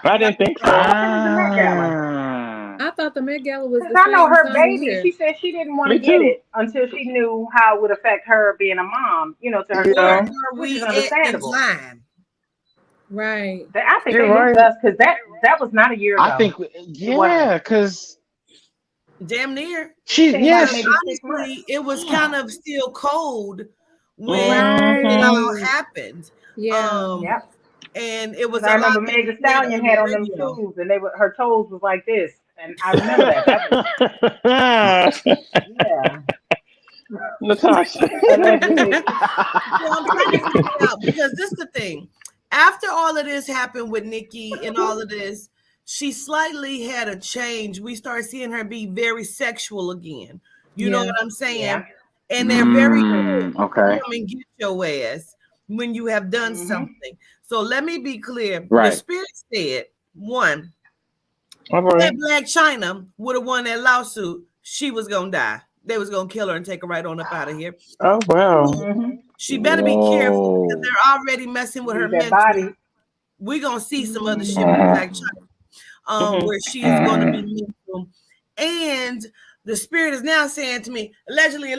I didn't think What so. happened to the Met Gala? Ah. I thought the Met Gala was Because the I know same her time of baby, year. she said she didn't want to Me get too. it until she knew how it would affect her being a mom, to her Where son, Yeah. are which is we at in understandable. time? Right. I think You're they looped right. us because that was not a year I ago. think, It wasn't. yeah, because Damn near. It she, seemed yeah, like Because maybe 6 months. honestly, it was kind damn. of still cold when it Hmm. all Right. happened. Yeah. Um, Yep. and it was Because I a lot remember being Meg Thee said Stallion on had the on them radio. shoes, and her toes was like this, and I remember that. That was yeah, Natasha. allegedly. So I'm trying to figure out because this is the thing. After all of this happened with Nikki and all of this, she slightly had a change. We started seeing her be very sexual again. You know Yeah. what I'm saying? Yeah. And they're very True. quick to Okay. come and get your ass when you have done Mhm. something. So let me be clear. The Right. spirit said, one, All that right. Black China would have won that lawsuit, she was gonna die. They was gonna kill her and take her right on up out of here. Oh wow. Two, Mhm. she better be careful because Whoa. they're already messing with her Leave that mental. body. We're gonna see some other shit with Uh-huh. Black China, Hmm. where she is gonna Uh-huh. be mental. And the spirit is now saying to me, allegedly,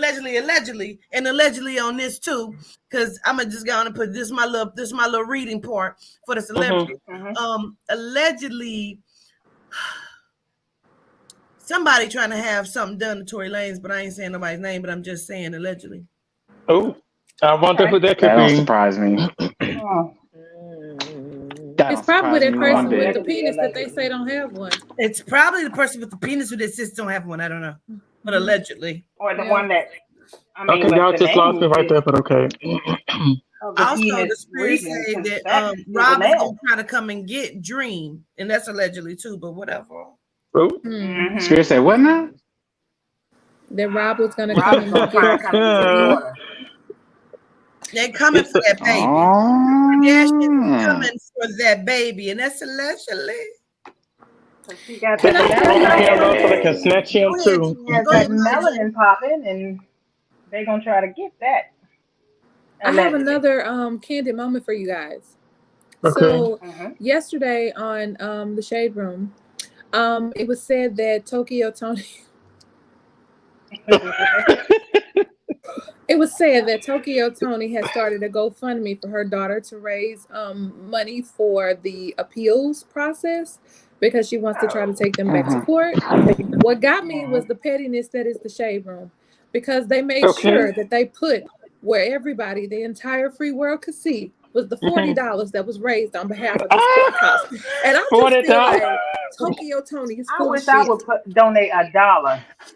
and allegedly on this too, because I'm just gonna put this my little reading part for the Hmm. celebrity. Mhm. Allegedly, somebody trying to have something done to Tory Lanez, but I ain't saying nobody's name, but I'm just saying allegedly. Oh, I wonder Okay. who that That could don't be. surprise me. Oh, That It's don't probably surprise that me well, one person with bit. the allegedly, penis that they say allegedly, don't have one. It's probably the person with the penis who just don't have one. I don't know, but Mhm. allegedly. or the Yeah. one that Okay, but y'all the just lost me name right is there, but okay. of the Also, penis the spirit region say because that that is a Rob is male. gonna try to come and get Dream, and that's allegedly too. But whatever. Oh. Hmm. Mhm. Spirit say, what now? That Rob was gonna Rob come is and gonna try get and come and get his Dream. daughter. They coming It's for the that baby. Kardashian is Oh. coming for that baby, and that's allegedly. Cause she got they Can that I gonna tell snatch melanin. y'all him though, so they something? can Hey. snatch him Go ahead, too. She has go that ahead, Maya J. melanin popping, and they're gonna try to get that I have allegedly. another candid moment for you guys. Okay. So Mhm. yesterday on the Shade Room, it was said that Tokyo Tony it was said that Tokyo Tony has started a GoFundMe for her daughter to raise money for the appeals process because she wants to try to take them back to Uh-huh. court. What got me was Mhm. the pettiness that is the Shade Room because they made Okay. sure that they put where everybody, the entire free world could see was the Mhm. $40 that was raised on behalf of this court Ah, cost. And I just feel $40. like Tokyo Tony is I full of wish I shit. would donate $1.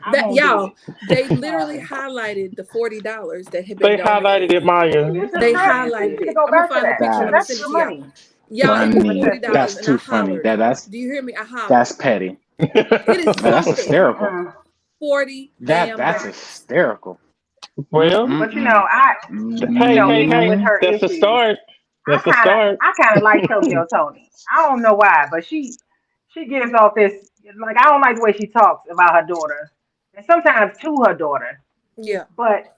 I That won't do y'all, it. they I'm literally sorry. highlighted the $40 that had been They donated. highlighted it, Maya. This is They nice. She highlighted need to it. go I'm gonna back to find the that picture because and I'm gonna that's send your it to y'all. money. Y'all, it was But Funny. $40 that's That's and I too funny. hollered. That's Do you hear me? I hollered. that's petty. It is That's stupid. hysterical. 40 damn That's dollars. hysterical. Well, But Mm-mm-mm. hey, hey, even with hey. Mm-mm. her That's a issues, start. That's a start. I kind of like Tokyo Tony. I don't know why, but she gives off this like I don't like the way she talks about her daughter, and sometimes to her daughter. Yeah. But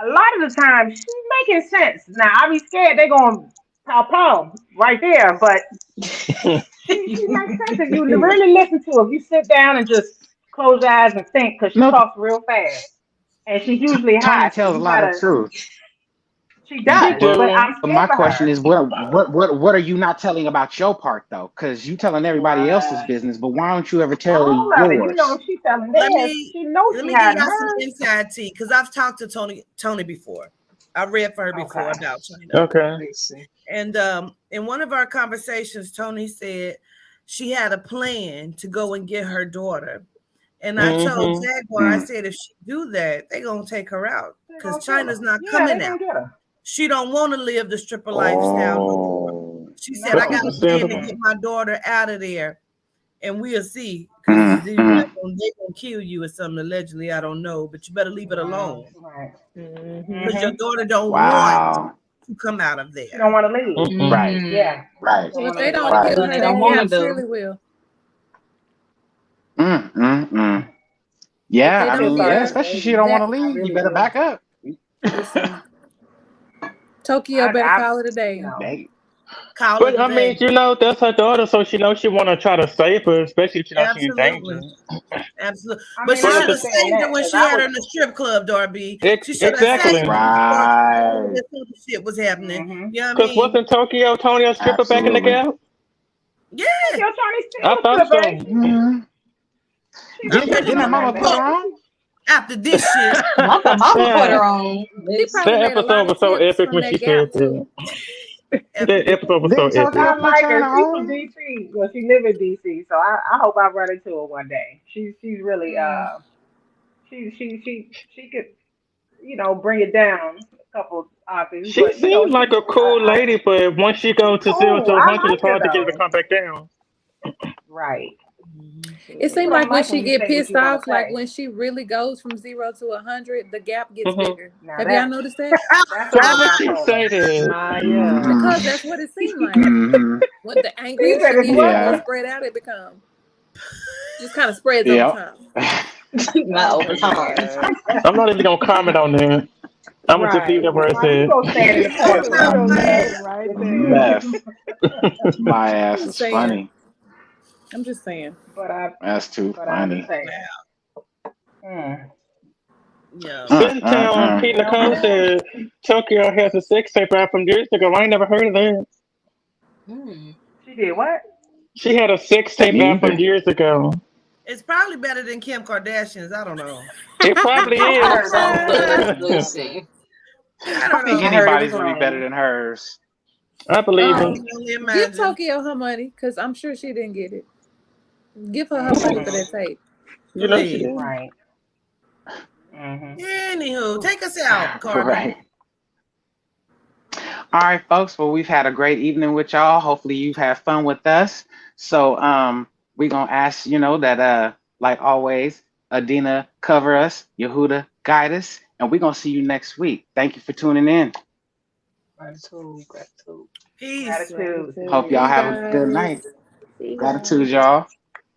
a lot of the time, she's making sense. Now I be scared they're gonna pow right there, but she makes sense if you really listen to her. If you sit down and just close your eyes and think, because she No, talks real fast, and she's usually Tony high, so tells a you lot of gotta truth. She does, do. but I'm But scared my for question her. is, what are you not telling about your part though? Because you telling everybody else's What? business, but why don't you ever tell All of it. You know, yours? if she's telling Let theirs, me she knows let she me give had y'all some hers. inside tea because I've talked to Tony before. I read for her before Okay. about China. Okay. And in one of our conversations, Tony said she had a plan to go and get her daughter. And I told Mm-hmm. Jaguar, I said, if she do that, they gonna take her out They're because gonna kill her. China's not Yeah, they coming gonna out. get her. She don't want to live the stripper lifestyle no more. Oh. She said, I That's got a plan to understandable. get my daughter out of there, and we'll see. Because they Mm-hmm. gonna kill you or something. Allegedly, I don't know, but you better leave it Wow. alone Right. because your Mm-hmm. daughter don't want Wow. to come out of She don't there. want to leave. Mm-mm. Right. Yeah. Right. Don't Well, if want to they leave. don't Right. kill But her, they that don't want to camp do. surely will. Mm-mm-mm. If Yeah, they I I feel don't mean, get sorry yeah, for her, the especially if she baby. don't want that to I leave, you really better do. back up. listen, Tokyo better call it a You day. know. They, Call it But a I mean, day. that's her daughter, so she knows she want to try to save her, especially if she knows she's in danger. Absolutely. Absolutely. I But mean, she But I at should have the understand saved her that when because she I had her was. in the strip club, Darby. She should have saved exactly, her before all of right. this other shit was happening. Mm-hmm. You know what I because mean? wasn't Tokyo Tony a stripper back in the Absolutely. gap? Yeah. Yo, Johnny's I still a thought stripper, ain't so. she? Mm-hmm. She's I'm a ready stripper Didn't to her now, go mama ain't put they? her broke on? after this shit. Not the mama put Yeah, her on. She probably that made a lot episode of was so tips epic from when she that gap said that. too. That episode was so Didn't epic. Tokyo I put like China her. She's from on? DC. Well, she live in DC, so I hope I run into her one day. She's really Mm. she could bring it down a couple octaves, She but seemed like a cool lady, but once she goes to zero cool. to I 100, like it's her hard to get her to though. come back down. Right. It People seemed don't like when like she when you get say what pissed you gotta off, like say. when she really goes from 0 to 100, the gap gets Hmm. bigger. Now Have y'all that noticed that? that's Why a would little she bipolar. say that? Yeah. Mm-hmm. Because that's what it seemed like. Mm-hmm. When the He angrier said she it's gets, the what? more Yeah. spread out it becomes. Just kind of spreads over Yep. time. Not Oh over my time. god. I'm not even gonna comment on that. I'm gonna just leave Right. that where Why you it's gonna stand in the You corner know You crying? gonna something? leave it right A there. mess. My I'm ass just is saying. funny. I'm just saying. but I That's too but I have to funny. say, mm, Yeah. Sintown Pete well, Nicole well. said Tokyo has a sex tape out from years ago. I ain't never heard of that. Mm. She did what? She had a sex tape Me out from either. years ago. It's probably better than Kim Kardashian's. I don't know. It probably I is. heard all of it. Listen. I I don't think know. I heard it was anybody's will be better raining. than hers. I believe I it. can only Give imagine. Tokyo her money, because I'm sure she didn't get it. Give her money for Mm-hmm. that tape. You know she Please. did. Right. Mm-hmm. Anywho, take us out, Carmen. Right. All right, folks. Well, we've had a great evening with y'all. Hopefully you've had fun with us. So we're gonna ask, that like always, Adina cover us, Yehuda guide us, and we're gonna see you next week. Thank you for tuning in. Gratitude, gratitude. Peace. Gratitude. Hope Gratitude. See y'all you have a good guys. night. See ya. Gratitude, y'all.